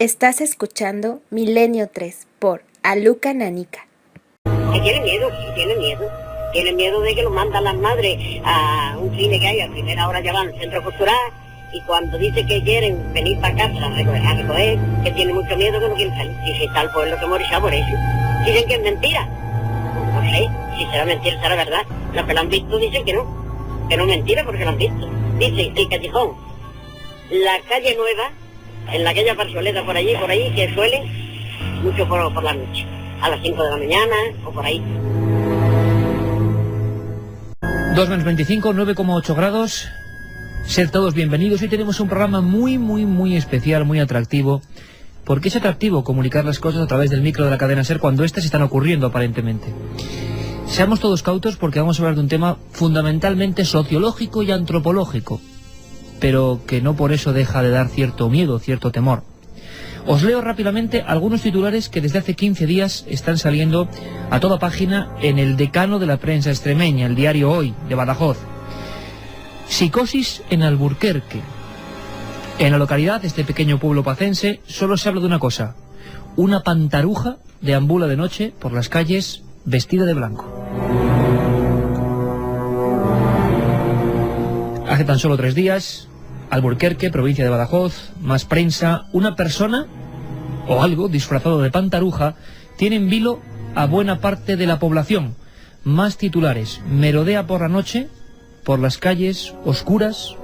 Estás escuchando Milenio 3 por Aluca Nanica. Que tiene miedo, sí, tiene miedo. Tiene miedo de que lo mandan las madres a un cine que hay a primera hora, ya van al centro cultural, y cuando dice que quieren venir para casa a recoger, que tiene mucho miedo, que no quieren salir. Y si está el pueblo que morirá por eso. Dicen que es mentira. No sé, si será mentira, será verdad. Los que lo han visto dicen que no es mentira porque lo han visto. Dice el callejón, la calle nueva, en aquella parcialeta por allí, que suelen mucho por la noche, a las 5 de la mañana o por ahí. 2-25, 9,8 grados. Sed todos bienvenidos. Hoy tenemos un programa muy especial, muy atractivo. Porque es atractivo comunicar las cosas a través del micro de la cadena SER cuando éstas están ocurriendo aparentemente. Seamos todos cautos porque vamos a hablar de un tema fundamentalmente sociológico y antropológico, pero que no por eso deja de dar cierto miedo, cierto temor. Os leo rápidamente algunos titulares que desde hace 15 días están saliendo a toda página en el decano de la prensa extremeña, el diario Hoy, de Badajoz. Psicosis en Alburquerque. En la localidad de este pequeño pueblo pacense solo se habla de una cosa: una pantaruja deambula de noche por las calles vestida de blanco. Hace tan solo 3 días, Alburquerque, provincia de Badajoz, más prensa, una persona o algo disfrazado de pantaruja tiene en vilo a buena parte de la población. Más titulares: merodea por la noche, por las calles oscuras,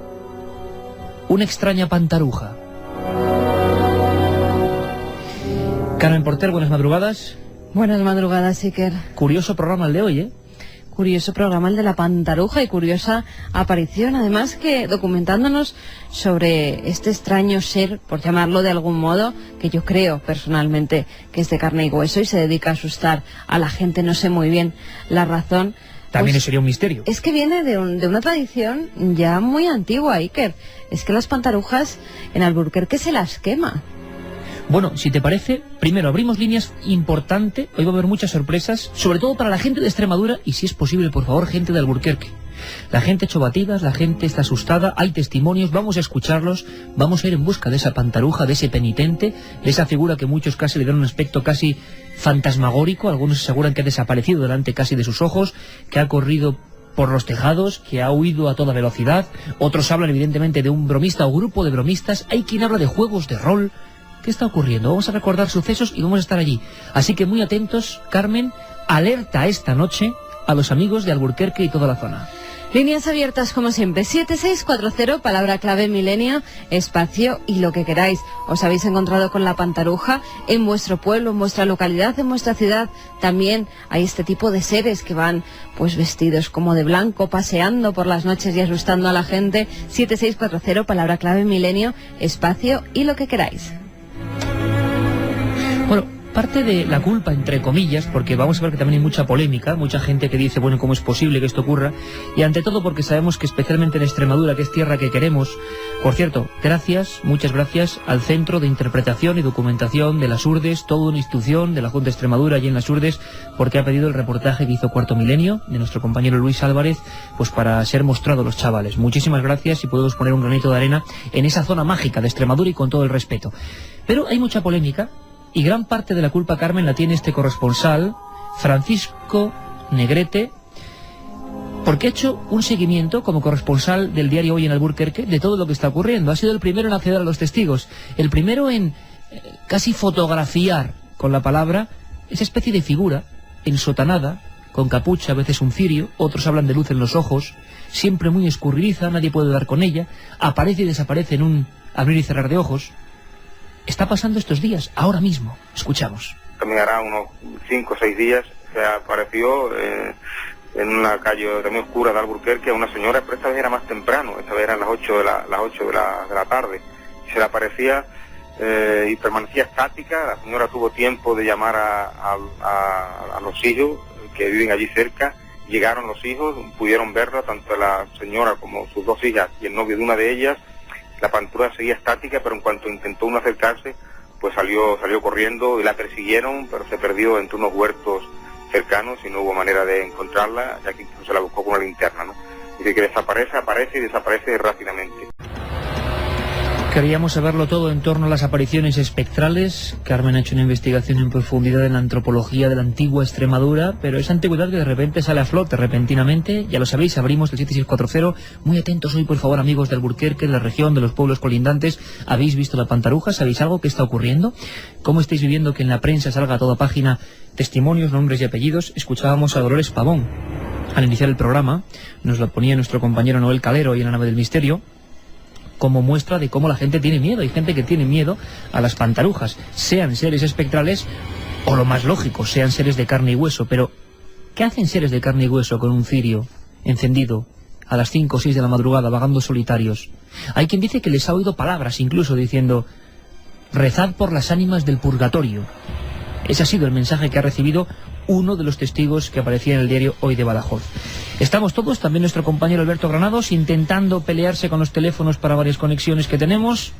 una extraña pantaruja. Carmen Porter, buenas madrugadas. Buenas madrugadas, Iker. Curioso programa el de hoy, ¿eh? Curioso programa el de la pantaruja y curiosa aparición, además que documentándonos sobre este extraño ser, por llamarlo de algún modo, que yo creo personalmente que es de carne y hueso y se dedica a asustar a la gente, no sé muy bien la razón. También pues, sería un misterio. Es que viene de una tradición ya muy antigua, Iker. Es que las pantarujas en Alburquerque se las quema. Bueno, si te parece, primero abrimos líneas importante. Hoy va a haber muchas sorpresas, sobre todo para la gente de Extremadura y, si es posible, por favor, gente de Alburquerque. La gente ha hecho batidas, la gente está asustada, hay testimonios, vamos a escucharlos, vamos a ir en busca de esa pantaruja, de ese penitente, de esa figura que muchos casi le dan un aspecto casi fantasmagórico. Algunos aseguran que ha desaparecido delante casi de sus ojos, que ha corrido por los tejados, que ha huido a toda velocidad. Otros hablan evidentemente de un bromista o grupo de bromistas. Hay quien habla de juegos de rol. ¿Qué está ocurriendo? Vamos a recordar sucesos y vamos a estar allí. Así que muy atentos, Carmen, alerta esta noche a los amigos de Alburquerque y toda la zona. Líneas abiertas como siempre, 7640, palabra clave Milenio, espacio y lo que queráis. ¿Os habéis encontrado con la pantaruja en vuestro pueblo, en vuestra localidad, en vuestra ciudad? También hay este tipo de seres que van pues vestidos como de blanco, paseando por las noches y asustando a la gente. 7640, palabra clave Milenio, espacio y lo que queráis. Bueno, parte de la culpa, entre comillas, porque vamos a ver que también hay mucha polémica, mucha gente que dice, bueno, ¿cómo es posible que esto ocurra? Y ante todo porque sabemos que especialmente en Extremadura, que es tierra que queremos. Por cierto, muchas gracias al Centro de Interpretación y Documentación de las Urdes, toda una institución de la Junta de Extremadura allí en las Urdes, porque ha pedido el reportaje que hizo Cuarto Milenio, de nuestro compañero Luis Álvarez, pues para ser mostrado a los chavales. Muchísimas gracias y podemos poner un granito de arena en esa zona mágica de Extremadura y con todo el respeto. Pero hay mucha polémica. Y gran parte de la culpa, Carmen, la tiene este corresponsal, Francisco Negrete, porque ha hecho un seguimiento como corresponsal del diario Hoy en Alburquerque de todo lo que está ocurriendo. Ha sido el primero en acceder a los testigos, el primero en casi fotografiar con la palabra esa especie de figura ensotanada, con capucha, a veces un cirio, otros hablan de luz en los ojos, siempre muy escurridiza, nadie puede dar con ella, aparece y desaparece en un abrir y cerrar de ojos. Está pasando estos días, ahora mismo. Escuchamos. También hará unos 5 o 6 días se apareció en una calle también oscura de Alburquerque a una señora, pero esta vez era más temprano, esta vez eran las 8 de la tarde. Se le aparecía y permanecía estática. La señora tuvo tiempo de llamar a los hijos que viven allí cerca. Llegaron los hijos, pudieron verla, tanto la señora como sus 2 hijas y el novio de una de ellas. La pantaruja seguía estática, pero en cuanto intentó uno acercarse, pues salió corriendo y la persiguieron, pero se perdió entre unos huertos cercanos y no hubo manera de encontrarla, ya que incluso se la buscó con una linterna, ¿no? Dice que desaparece, aparece y desaparece rápidamente. Queríamos saberlo todo en torno a las apariciones espectrales. Carmen ha hecho una investigación en profundidad en la antropología de la antigua Extremadura, pero esa antigüedad que de repente sale a flote repentinamente. Ya lo sabéis, abrimos el 7640. Muy atentos hoy, por favor, amigos de Alburquerque, de la región, de los pueblos colindantes. ¿Habéis visto la pantaruja? ¿Sabéis algo que está ocurriendo? ¿Cómo estáis viviendo que en la prensa salga a toda página testimonios, nombres y apellidos? Escuchábamos a Dolores Pavón al iniciar el programa. Nos lo ponía nuestro compañero Noel Calero y en la nave del misterio, como muestra de cómo la gente tiene miedo. Hay gente que tiene miedo a las pantarujas, sean seres espectrales o, lo más lógico, sean seres de carne y hueso. Pero, ¿qué hacen seres de carne y hueso con un cirio encendido a las 5 o 6 de la madrugada vagando solitarios? Hay quien dice que les ha oído palabras, incluso diciendo: rezad por las ánimas del purgatorio. Ese ha sido el mensaje que ha recibido uno de los testigos que aparecía en el diario Hoy de Badajoz. Estamos todos, también nuestro compañero Alberto Granados, intentando pelearse con los teléfonos para varias conexiones que tenemos.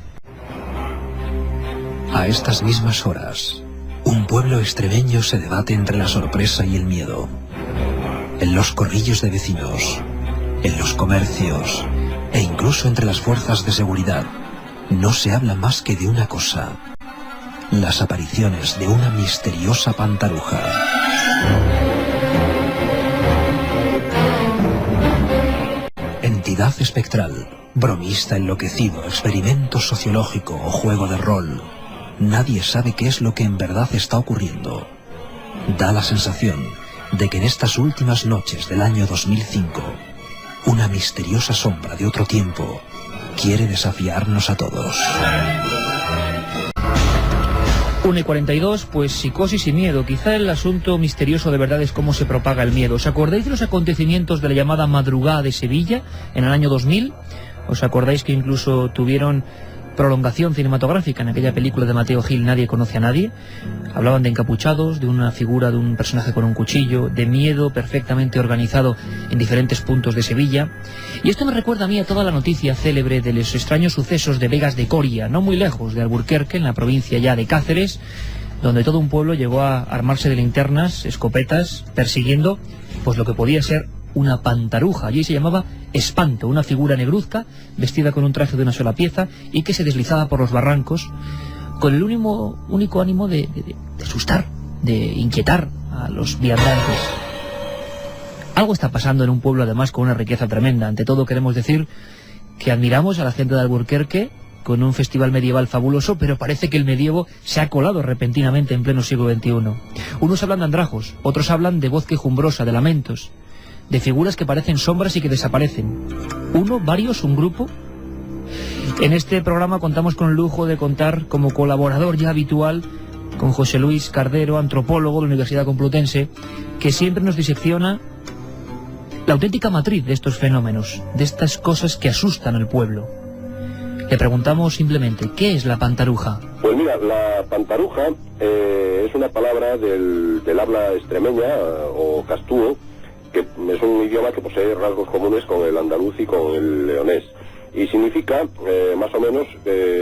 A estas mismas horas, un pueblo extremeño se debate entre la sorpresa y el miedo. En los corrillos de vecinos, en los comercios e incluso entre las fuerzas de seguridad, no se habla más que de una cosa: las apariciones de una misteriosa pantaruja. Entidad espectral, bromista enloquecido, experimento sociológico o juego de rol. Nadie sabe qué es lo que en verdad está ocurriendo. Da la sensación de que en estas últimas noches del año 2005, una misteriosa sombra de otro tiempo quiere desafiarnos a todos. 1:42, pues psicosis y miedo. Quizá el asunto misterioso de verdad es cómo se propaga el miedo. ¿Os acordáis de los acontecimientos de la llamada Madrugada de Sevilla en el año 2000? ¿Os acordáis que incluso tuvieron prolongación cinematográfica en aquella película de Mateo Gil, Nadie conoce a nadie? Hablaban de encapuchados, de una figura de un personaje con un cuchillo, de miedo perfectamente organizado en diferentes puntos de Sevilla. Y esto me recuerda a mí a toda la noticia célebre de los extraños sucesos de Vegas de Coria, no muy lejos de Alburquerque, en la provincia ya de Cáceres, donde todo un pueblo llegó a armarse de linternas, escopetas, persiguiendo pues lo que podía ser una pantaruja. Allí se llamaba Espanto, una figura negruzca vestida con un traje de una sola pieza y que se deslizaba por los barrancos con el único ánimo de asustar, de inquietar a los viandantes. Algo está pasando en un pueblo además con una riqueza tremenda. Ante todo queremos decir que admiramos a la gente de Alburquerque con un festival medieval fabuloso, pero parece que el medievo se ha colado repentinamente en pleno siglo XXI. Unos hablan de andrajos, otros hablan de voz quejumbrosa, de lamentos, de figuras que parecen sombras y que desaparecen. ¿Uno, varios, un grupo? En este programa contamos con el lujo de contar como colaborador ya habitual con José Luis Cardero, antropólogo de la Universidad Complutense, que siempre nos disecciona la auténtica matriz de estos fenómenos, de estas cosas que asustan al pueblo. Le preguntamos simplemente, ¿qué es la pantaruja? Pues mira, la pantaruja es una palabra del habla extremeña o castúo, que es un idioma que posee rasgos comunes con el andaluz y con el leonés, y significa más o menos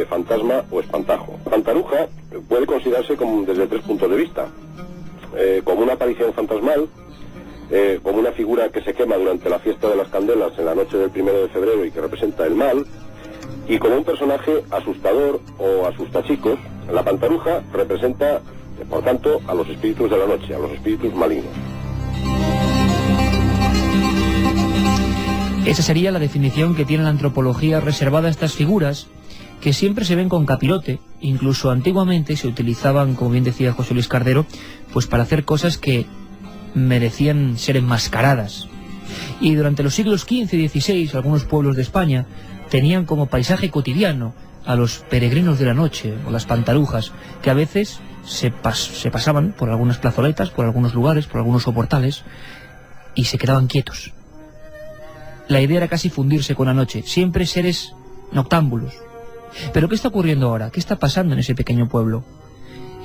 fantasma o espantajo. Pantaruja puede considerarse desde 3 puntos de vista: como una aparición fantasmal, como una figura que se quema durante la fiesta de las candelas en la noche del 1 de febrero y que representa el mal, y como un personaje asustador o asustachicos. La pantaruja representa, por tanto, a los espíritus de la noche, a los espíritus malignos. Esa sería la definición que tiene la antropología reservada a estas figuras, que siempre se ven con capirote. Incluso antiguamente se utilizaban, como bien decía José Luis Cardero, pues para hacer cosas que merecían ser enmascaradas. Y durante los siglos XV y XVI, algunos pueblos de España tenían como paisaje cotidiano a los peregrinos de la noche, o las pantarujas, que a veces se pasaban por algunas plazoletas, por algunos lugares, por algunos soportales, y se quedaban quietos. La idea era casi fundirse con la noche, siempre seres noctámbulos. ¿Pero qué está ocurriendo ahora? ¿Qué está pasando en ese pequeño pueblo?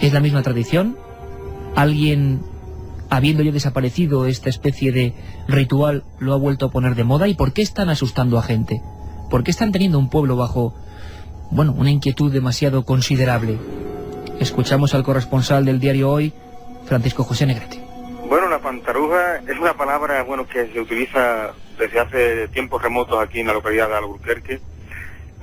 ¿Es la misma tradición? ¿Alguien, habiendo ya desaparecido esta especie de ritual, lo ha vuelto a poner de moda? ¿Y por qué están asustando a gente? ¿Por qué están teniendo un pueblo bajo, una inquietud demasiado considerable? Escuchamos al corresponsal del diario Hoy, Francisco José Negrete. Bueno, la pantaruja es una palabra, que se utiliza desde hace tiempos remotos aquí en la localidad de Alburquerque,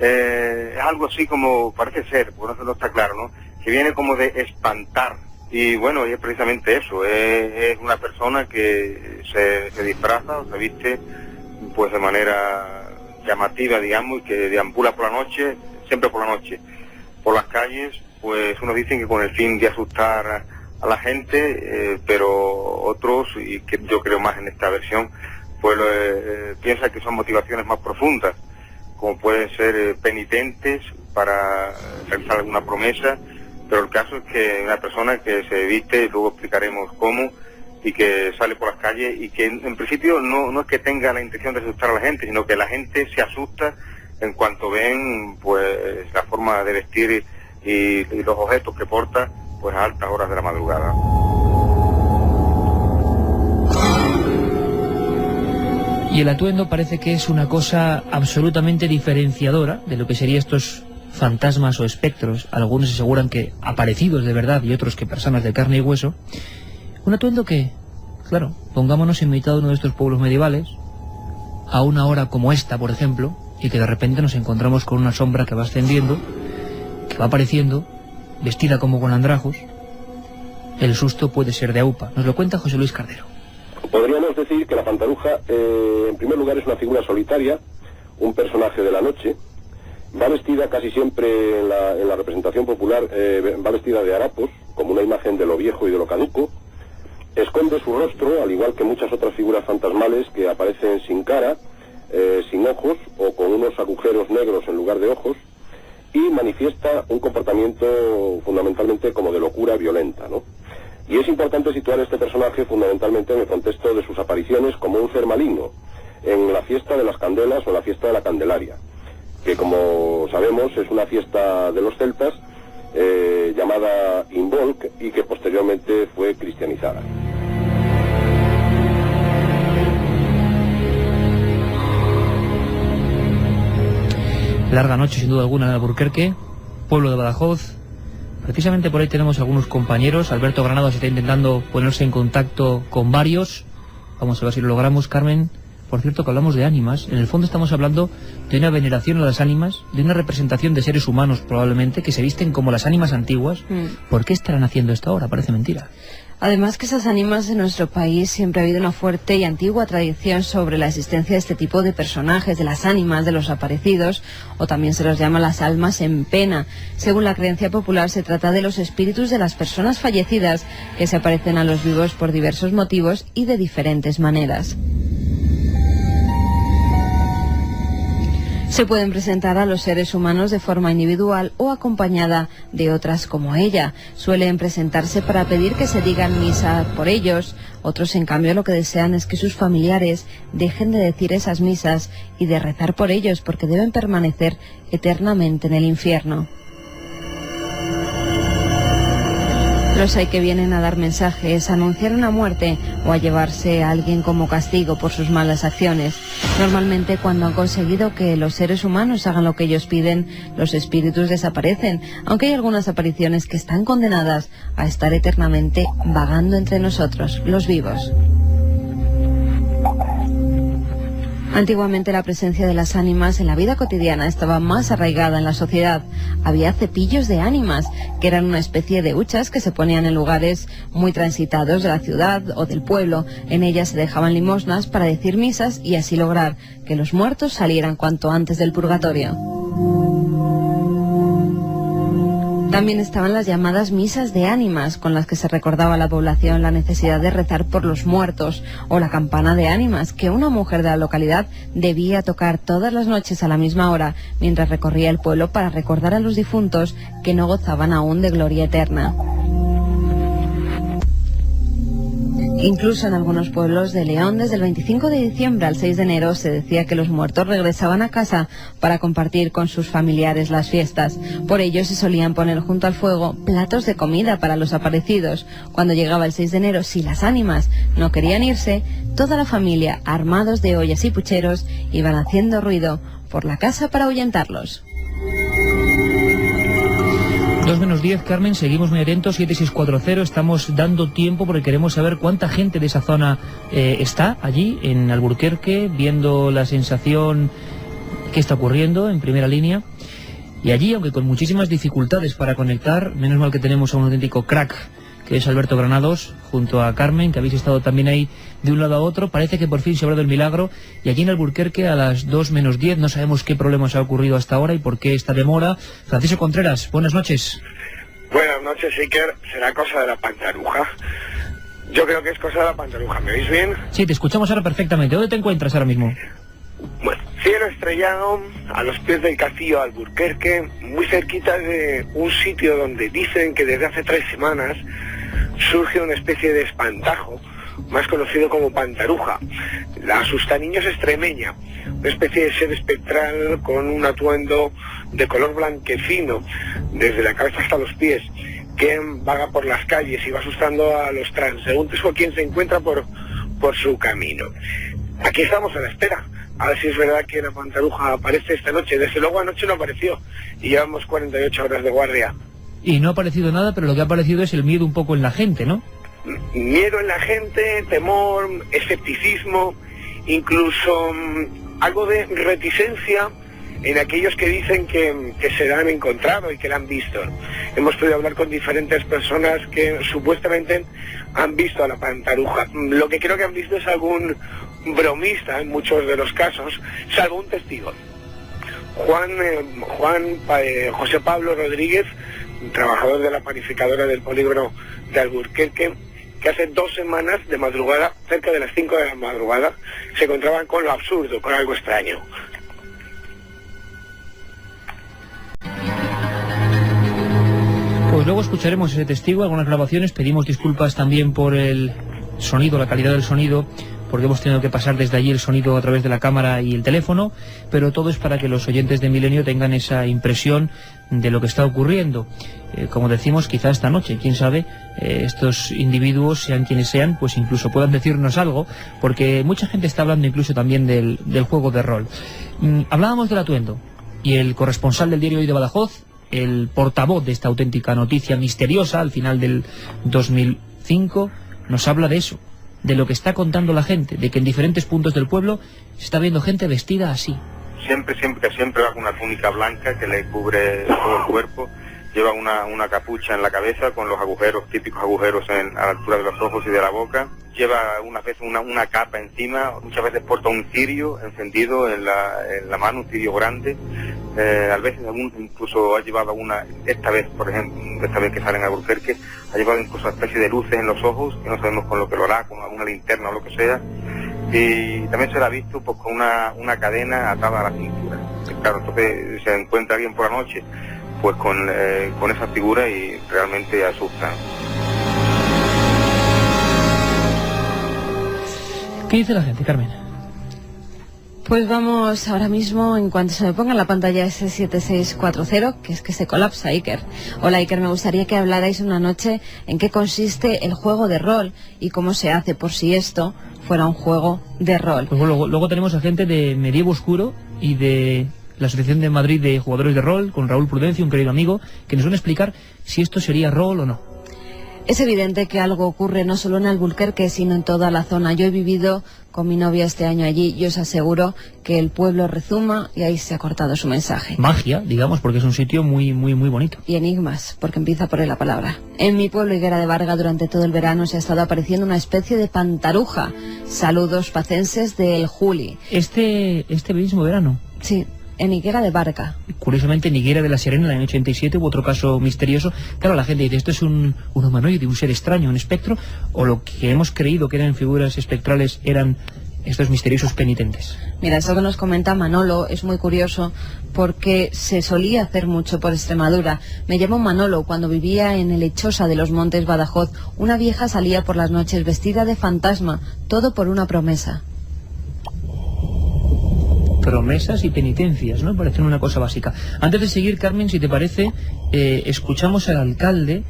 es algo así como, parece ser, bueno, eso no está claro, ¿no? Que viene como de espantar. Y bueno, y es precisamente eso, es una persona que se disfraza o se viste pues de manera llamativa, digamos, y que deambula por la noche, siempre por la noche, por las calles, pues unos dicen que con el fin de asustar a la gente, pero otros, y que yo creo más en esta versión, pues piensan que son motivaciones más profundas, como pueden ser penitentes para realizar alguna promesa, pero el caso es que una persona que se viste, luego explicaremos cómo, y que sale por las calles y que en principio no es que tenga la intención de asustar a la gente, sino que la gente se asusta en cuanto ven pues la forma de vestir y los objetos que porta pues a altas horas de la madrugada. Y el atuendo parece que es una cosa absolutamente diferenciadora de lo que serían estos fantasmas o espectros. Algunos aseguran que aparecidos de verdad y otros que personas de carne y hueso. Un atuendo que, claro, pongámonos en mitad de uno de estos pueblos medievales, a una hora como esta, por ejemplo, y que de repente nos encontramos con una sombra que va ascendiendo, que va apareciendo, vestida como con andrajos. El susto puede ser de aupa. Nos lo cuenta José Luis Cardero. Podríamos decir que la pantaruja, en primer lugar, es una figura solitaria, un personaje de la noche. Va vestida casi siempre en la representación popular, va vestida de harapos, como una imagen de lo viejo y de lo caduco. Esconde su rostro, al igual que muchas otras figuras fantasmales que aparecen sin cara, sin ojos o con unos agujeros negros en lugar de ojos, y manifiesta un comportamiento fundamentalmente como de locura violenta, ¿no? Y es importante situar este personaje fundamentalmente en el contexto de sus apariciones como un ser maligno, en la fiesta de las candelas o la fiesta de la Candelaria, que como sabemos es una fiesta de los celtas llamada Imbolc y que posteriormente fue cristianizada. Larga noche sin duda alguna en Alburquerque, pueblo de Badajoz. Precisamente por ahí tenemos algunos compañeros. Alberto Granados está intentando ponerse en contacto con varios. Vamos a ver si lo logramos, Carmen. Por cierto, que hablamos de ánimas. En el fondo estamos hablando de una veneración a las ánimas, de una representación de seres humanos probablemente, que se visten como las ánimas antiguas. ¿Por qué estarán haciendo esto ahora? Parece mentira. Además que esas ánimas en nuestro país siempre ha habido una fuerte y antigua tradición sobre la existencia de este tipo de personajes, de las ánimas, de los aparecidos, o también se los llama las almas en pena. Según la creencia popular, se trata de los espíritus de las personas fallecidas que se aparecen a los vivos por diversos motivos y de diferentes maneras. Se pueden presentar a los seres humanos de forma individual o acompañada de otras como ella. Suelen presentarse para pedir que se digan misa por ellos. Otros, en cambio, lo que desean es que sus familiares dejen de decir esas misas y de rezar por ellos, porque deben permanecer eternamente en el infierno. Los hay que vienen a dar mensajes, a anunciar una muerte o a llevarse a alguien como castigo por sus malas acciones. Normalmente, cuando han conseguido que los seres humanos hagan lo que ellos piden, los espíritus desaparecen, aunque hay algunas apariciones que están condenadas a estar eternamente vagando entre nosotros, los vivos. Antiguamente la presencia de las ánimas en la vida cotidiana estaba más arraigada en la sociedad. Había cepillos de ánimas, que eran una especie de huchas que se ponían en lugares muy transitados de la ciudad o del pueblo. En ellas se dejaban limosnas para decir misas y así lograr que los muertos salieran cuanto antes del purgatorio. También estaban las llamadas misas de ánimas, con las que se recordaba a la población la necesidad de rezar por los muertos, o la campana de ánimas, que una mujer de la localidad debía tocar todas las noches a la misma hora, mientras recorría el pueblo para recordar a los difuntos que no gozaban aún de gloria eterna. Incluso en algunos pueblos de León, desde el 25 de diciembre al 6 de enero, se decía que los muertos regresaban a casa para compartir con sus familiares las fiestas. Por ello se solían poner junto al fuego platos de comida para los aparecidos. Cuando llegaba el 6 de enero, si las ánimas no querían irse, toda la familia, armados de ollas y pucheros, iban haciendo ruido por la casa para ahuyentarlos. 2:10, Carmen, seguimos muy atentos, 7640, estamos dando tiempo porque queremos saber cuánta gente de esa zona está allí, en Alburquerque, viendo la sensación qué está ocurriendo en primera línea. Y allí, aunque con muchísimas dificultades para conectar, menos mal que tenemos a un auténtico crack, que es Alberto Granados, junto a Carmen, que habéis estado también ahí de un lado a otro. Parece que por fin se ha hablado del milagro, y allí en Alburquerque a las 2 menos 10 no sabemos qué problemas ha ocurrido hasta ahora y por qué esta demora. Francisco Contreras, buenas noches. Buenas noches, Iker. Será cosa de la pantaruja. Yo creo que es cosa de la pantaruja. ¿Me oís bien? Sí, te escuchamos ahora perfectamente. ¿Dónde te encuentras ahora mismo? Bueno, cielo estrellado, a los pies del castillo de Alburquerque, muy cerquita de un sitio donde dicen que desde hace 3 semanas surge una especie de espantajo, más conocido como pantaruja, la asustaniños extremeña, una especie de ser espectral con un atuendo de color blanquecino, desde la cabeza hasta los pies, que vaga por las calles y va asustando a los transeúntes o quien se encuentra por su camino. Aquí estamos a la espera, a ver si es verdad que la pantaruja aparece esta noche. Desde luego anoche no apareció y llevamos 48 horas de guardia. Y no ha aparecido nada, pero lo que ha aparecido es el miedo un poco en la gente, ¿no? Miedo en la gente, temor, escepticismo, incluso algo de reticencia en aquellos que dicen que se la han encontrado y que la han visto. Hemos podido hablar con diferentes personas que supuestamente han visto a la pantaruja. Lo que creo que han visto es algún bromista en muchos de los casos, salvo un testigo. José Pablo Rodríguez, trabajador de la panificadora del polígono de Alburquerque, que hace 2 semanas de madrugada, cerca de las 5 de la madrugada, se encontraban con lo absurdo, con algo extraño. Pues luego escucharemos ese testigo, algunas grabaciones. Pedimos disculpas también por el sonido, la calidad del sonido, porque hemos tenido que pasar desde allí el sonido a través de la cámara y el teléfono, pero todo es para que los oyentes de Milenio tengan esa impresión de lo que está ocurriendo. Como decimos, quizá esta noche, quién sabe, estos individuos, sean quienes sean, pues incluso puedan decirnos algo, porque mucha gente está hablando incluso también del juego de rol. Hablábamos del atuendo, y el corresponsal del Diario Hoy de Badajoz, el portavoz de esta auténtica noticia misteriosa al final del 2005, nos habla de eso, de lo que está contando la gente, de que en diferentes puntos del pueblo se está viendo gente vestida así. Siempre va con una túnica blanca que le cubre todo el cuerpo, lleva una capucha en la cabeza con los agujeros, típicos agujeros a la altura de los ojos y de la boca, lleva unas veces una capa encima, muchas veces porta un cirio encendido en la mano, un cirio grande, a veces incluso ha llevado esta vez, por ejemplo, esta vez que sale en Alburquerque, ha llevado incluso una especie de luces en los ojos, que no sabemos con lo que lo hará, con alguna linterna o lo que sea, y también se la ha visto pues con una cadena atada a la cintura. Claro, entonces se encuentra alguien por la noche pues con esa figura y realmente asusta. ¿Qué dice la gente, Carmen? Pues vamos ahora mismo, en cuanto se me ponga en la pantalla ese 7640, que es que se colapsa, Iker. Hola, Iker, me gustaría que hablarais una noche en qué consiste el juego de rol y cómo se hace por si esto fuera un juego de rol. Pues bueno, luego tenemos a gente de Medievo Oscuro y de la Asociación de Madrid de Jugadores de Rol, con Raúl Prudencio, un querido amigo, que nos van a explicar si esto sería rol o no. Es evidente que algo ocurre no solo en Alburquerque, sino en toda la zona. Yo he vivido con mi novia este año allí y os aseguro que el pueblo rezuma y ahí se ha cortado su mensaje. Magia, digamos, porque es un sitio muy bonito. Y enigmas, porque empieza por la palabra. En mi pueblo, Higuera de Varga, durante todo el verano se ha estado apareciendo una especie de pantaruja. Saludos pacenses del Juli. Este mismo verano. Sí. En Higuera de Varga. Curiosamente, en Higuera de la Serena, en el año 87, hubo otro caso misterioso. Claro, la gente dice, ¿esto es un humanoide, un ser extraño, un espectro? ¿O lo que hemos creído que eran figuras espectrales eran estos misteriosos penitentes? Mira, eso que nos comenta Manolo es muy curioso porque se solía hacer mucho por Extremadura. Me llamo Manolo. Cuando vivía en el Lechosa de los Montes, Badajoz, una vieja salía por las noches vestida de fantasma, todo por una promesa. Promesas y penitencias, ¿no? Parecen una cosa básica. Antes de seguir, Carmen, si te parece, escuchamos al alcalde.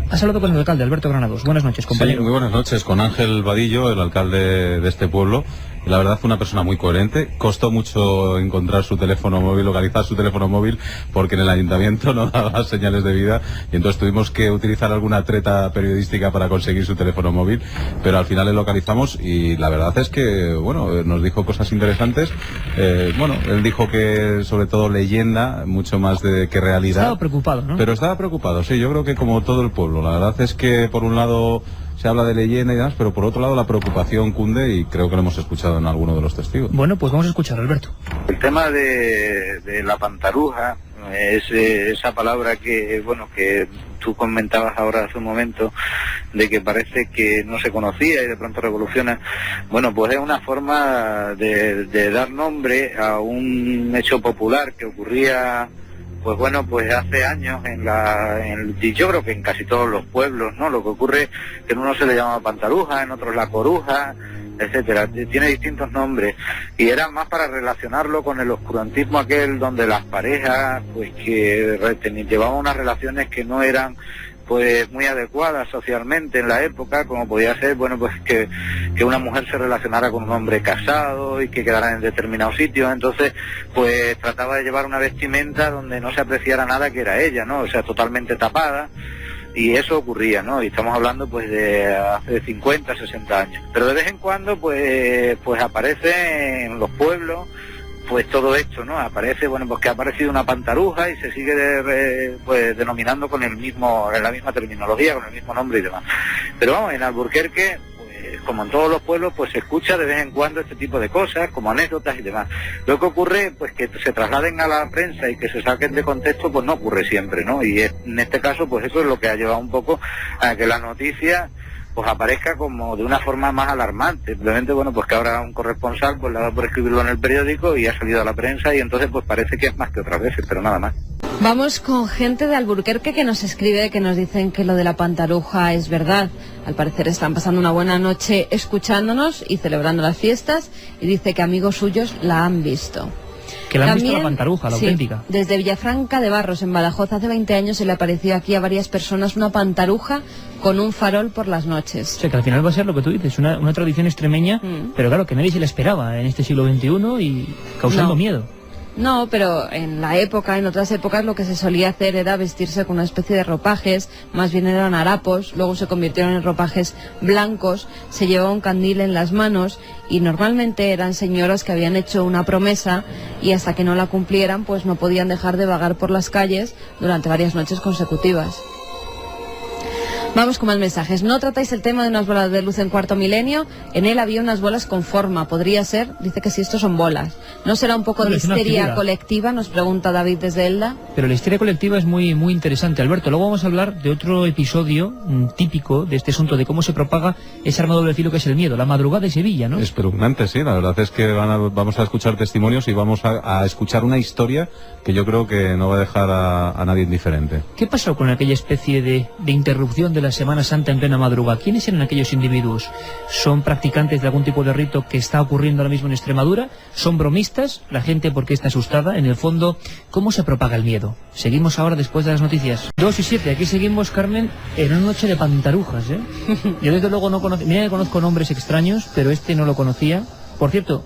Has hablado con el alcalde, Alberto Granados. Buenas noches, compañero. Sí, muy buenas noches, con Ángel Vadillo, el alcalde de este pueblo. y la verdad fue una persona muy coherente. Costó mucho encontrar su teléfono móvil, localizar su teléfono móvil, porque en el ayuntamiento no daba señales de vida, y entonces tuvimos que utilizar alguna treta periodística para conseguir su teléfono móvil, pero al final le localizamos y la verdad es que, bueno, nos dijo cosas interesantes. Bueno, él dijo que sobre todo leyenda, mucho más que realidad. Estaba preocupado, ¿no? Pero estaba preocupado, sí, yo creo que como todo el pueblo. La verdad es que por un lado se habla de leyenda y demás, pero por otro lado la preocupación cunde y creo que lo hemos escuchado en alguno de los testigos. Bueno, pues vamos a escuchar, Alberto. El tema de la pantaruja es esa palabra que, bueno, que tú comentabas ahora hace un momento, de que parece que no se conocía y de pronto revoluciona. Bueno, pues es una forma de dar nombre a un hecho popular que ocurría, pues bueno, pues hace años y yo creo que en casi todos los pueblos, ¿no? Lo que ocurre es que en unos se le llama pantaruja, en otros la coruja, etcétera, tiene distintos nombres, y era más para relacionarlo con el oscurantismo aquel donde las parejas, pues que llevaban unas relaciones que no eran pues muy adecuadas socialmente en la época, como podía ser, bueno, pues que una mujer se relacionara con un hombre casado y que quedara en determinados sitios. Entonces pues trataba de llevar una vestimenta donde no se apreciara nada que era ella, ¿no? O sea, totalmente tapada. Y eso ocurría, ¿no? Y estamos hablando pues de hace 50, 60 años. Pero de vez en cuando pues aparece en los pueblos pues todo esto, ¿no? Aparece, bueno, pues que ha aparecido una pantaruja y se sigue pues denominando con la misma terminología, con el mismo nombre y demás. Pero vamos, en Alburquerque, pues como en todos los pueblos, pues se escucha de vez en cuando este tipo de cosas, como anécdotas y demás. Lo que ocurre, pues que se trasladen a la prensa y que se saquen de contexto, pues no ocurre siempre, ¿no? Y en este caso, pues eso es lo que ha llevado un poco a que la noticia pues aparezca como de una forma más alarmante. Simplemente, bueno, pues que ahora un corresponsal pues le ha dado por escribirlo en el periódico y ha salido a la prensa, y entonces pues parece que es más que otras veces, pero nada más. Vamos con gente de Alburquerque que nos escribe, que nos dicen que lo de la pantaruja es verdad. Al parecer están pasando una buena noche escuchándonos y celebrando las fiestas, y dice que amigos suyos la han visto. Que la han También, visto la pantaruja, la sí, auténtica. Desde Villafranca de Barros, en Badajoz, hace 20 años se le apareció aquí a varias personas una pantaruja con un farol por las noches. O sea, que al final va a ser lo que tú dices, una tradición extremeña, pero claro, que nadie se la esperaba en este siglo XXI y causando miedo. No, pero en la época, en otras épocas, lo que se solía hacer era vestirse con una especie de ropajes, más bien eran harapos, luego se convirtieron en ropajes blancos, se llevaba un candil en las manos y normalmente eran señoras que habían hecho una promesa y hasta que no la cumplieran, pues no podían dejar de vagar por las calles durante varias noches consecutivas. Vamos con más mensajes. No tratáis el tema de unas bolas de luz en Cuarto Milenio. En él había unas bolas con forma. Podría ser, dice que si estos son bolas. ¿No será un poco de histeria colectiva? Nos pregunta David desde Elda. Pero la histeria colectiva es muy interesante, Alberto. Luego vamos a hablar de otro episodio típico de este asunto, de cómo se propaga ese arma doble filo que es el miedo. La madrugada de Sevilla, ¿no? Espeluznante, sí. La verdad es que vamos a escuchar testimonios y vamos a escuchar una historia que yo creo que no va a dejar a nadie indiferente. ¿Qué pasó con aquella especie de interrupción de la Semana Santa en plena madrugada? ¿Quiénes eran aquellos individuos? ¿Son practicantes de algún tipo de rito que está ocurriendo ahora mismo en Extremadura? ¿Son bromistas? ¿La gente porque está asustada? En el fondo, ¿cómo se propaga el miedo? Seguimos ahora después de las noticias. 2:07, aquí seguimos, Carmen, en una noche de pantarujas, ¿eh? Yo desde luego no conozco, mira que conozco nombres extraños, pero este no lo conocía. Por cierto,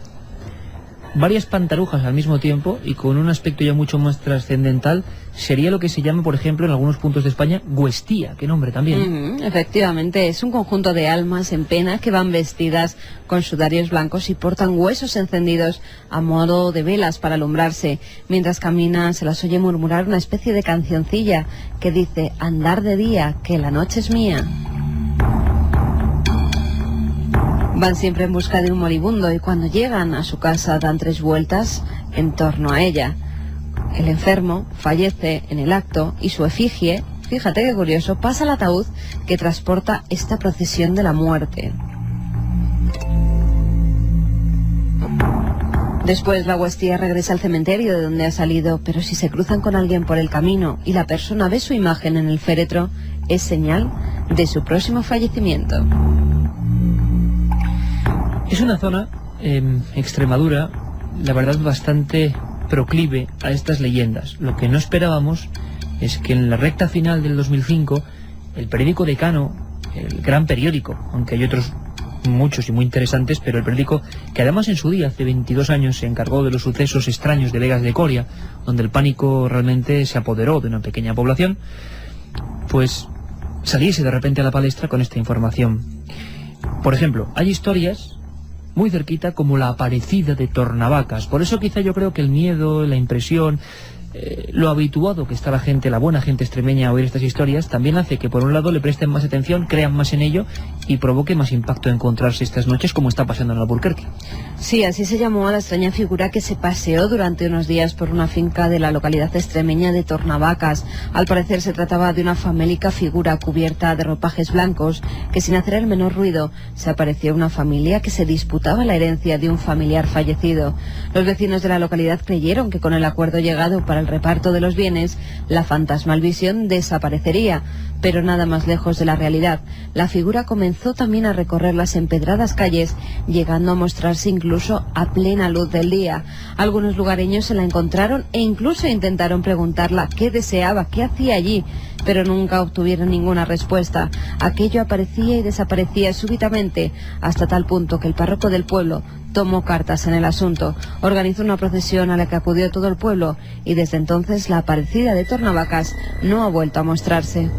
varias pantarujas al mismo tiempo y con un aspecto ya mucho más trascendental sería lo que se llama, por ejemplo, en algunos puntos de España, Guestía. Qué nombre también. Efectivamente, es un conjunto de almas en pena que van vestidas con sudarios blancos y portan huesos encendidos a modo de velas para alumbrarse. Mientras caminan se las oye murmurar una especie de cancioncilla que dice: andar de día, que la noche es mía. Van siempre en busca de un moribundo y cuando llegan a su casa dan 3 vueltas en torno a ella. El enfermo fallece en el acto y su efigie, fíjate qué curioso, pasa al ataúd que transporta esta procesión de la muerte. Después la Guestía regresa al cementerio de donde ha salido, pero si se cruzan con alguien por el camino y la persona ve su imagen en el féretro, es señal de su próximo fallecimiento. Es una zona, Extremadura, la verdad bastante proclive a estas leyendas. Lo que no esperábamos es que en la recta final del 2005, el periódico Decano, el gran periódico, aunque hay otros muchos y muy interesantes, pero el periódico, que además en su día, hace 22 años, se encargó de los sucesos extraños de Vegas de Coria, donde el pánico realmente se apoderó de una pequeña población, pues saliese de repente a la palestra con esta información. Por ejemplo, hay historias muy cerquita como la aparecida de Tornavacas. Por eso quizá yo creo que el miedo, la impresión, lo habituado que está la gente, la buena gente extremeña, a oír estas historias, también hace que por un lado le presten más atención, crean más en ello y provoque más impacto encontrarse estas noches, como está pasando en Alburquerque. Sí, así se llamó a la extraña figura que se paseó durante unos días por una finca de la localidad extremeña de Tornavacas. Al parecer se trataba de una famélica figura cubierta de ropajes blancos que, sin hacer el menor ruido, se apareció a una familia que se disputaba la herencia de un familiar fallecido. Los vecinos de la localidad creyeron que con el acuerdo llegado para el reparto de los bienes, la fantasmal visión desaparecería, pero nada más lejos de la realidad. La figura comenzó también a recorrer las empedradas calles, llegando a mostrarse incluso a plena luz del día. Algunos lugareños se la encontraron e incluso intentaron preguntarla qué deseaba, qué hacía allí, pero nunca obtuvieron ninguna respuesta. Aquello aparecía y desaparecía súbitamente, hasta tal punto que el párroco del pueblo tomó cartas en el asunto. Organizó una procesión a la que acudió todo el pueblo y desde entonces la aparecida de Tornavacas no ha vuelto a mostrarse.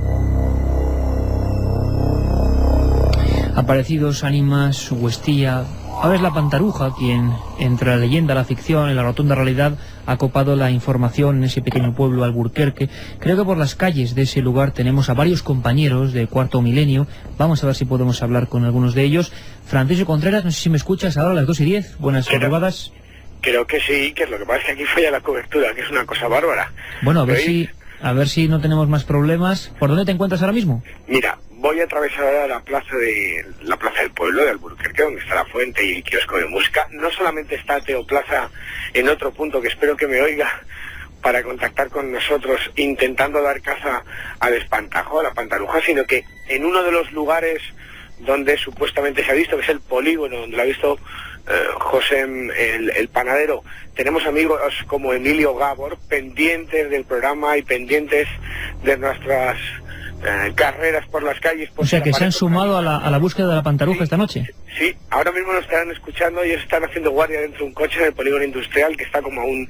Aparecidos, ánimas, Huestilla. Ahora es la Pantaruja quien, entre la leyenda, la ficción y la rotunda realidad, ha copado la información en ese pequeño pueblo Alburquerque. Creo que por las calles de ese lugar tenemos a varios compañeros de Cuarto Milenio. Vamos a ver si podemos hablar con algunos de ellos. Francisco Contreras, no sé si me escuchas ahora a las 2:10. Buenas madrugadas. Creo que sí, que lo que pasa es que aquí falla la cobertura, que es una cosa bárbara. Bueno, a ver si no tenemos más problemas. ¿Por dónde te encuentras ahora mismo? Mira, voy a atravesar ahora la plaza del pueblo de Alburquerque, donde está la fuente y el kiosco de música. No solamente está Teoplaza en otro punto, que espero que me oiga para contactar con nosotros, intentando dar caza al espantajo, a la Pantaruja, sino que en uno de los lugares donde supuestamente se ha visto, que es el polígono, donde lo ha visto José, el panadero, tenemos amigos como Emilio Gabor, pendientes del programa y pendientes de nuestras carreras por las calles. O sea, que se han sumado a la búsqueda de la Pantaruja esta noche. Sí, ahora mismo nos estarán escuchando. Ellos están haciendo guardia dentro de un coche en el polígono industrial, que está como a 1,5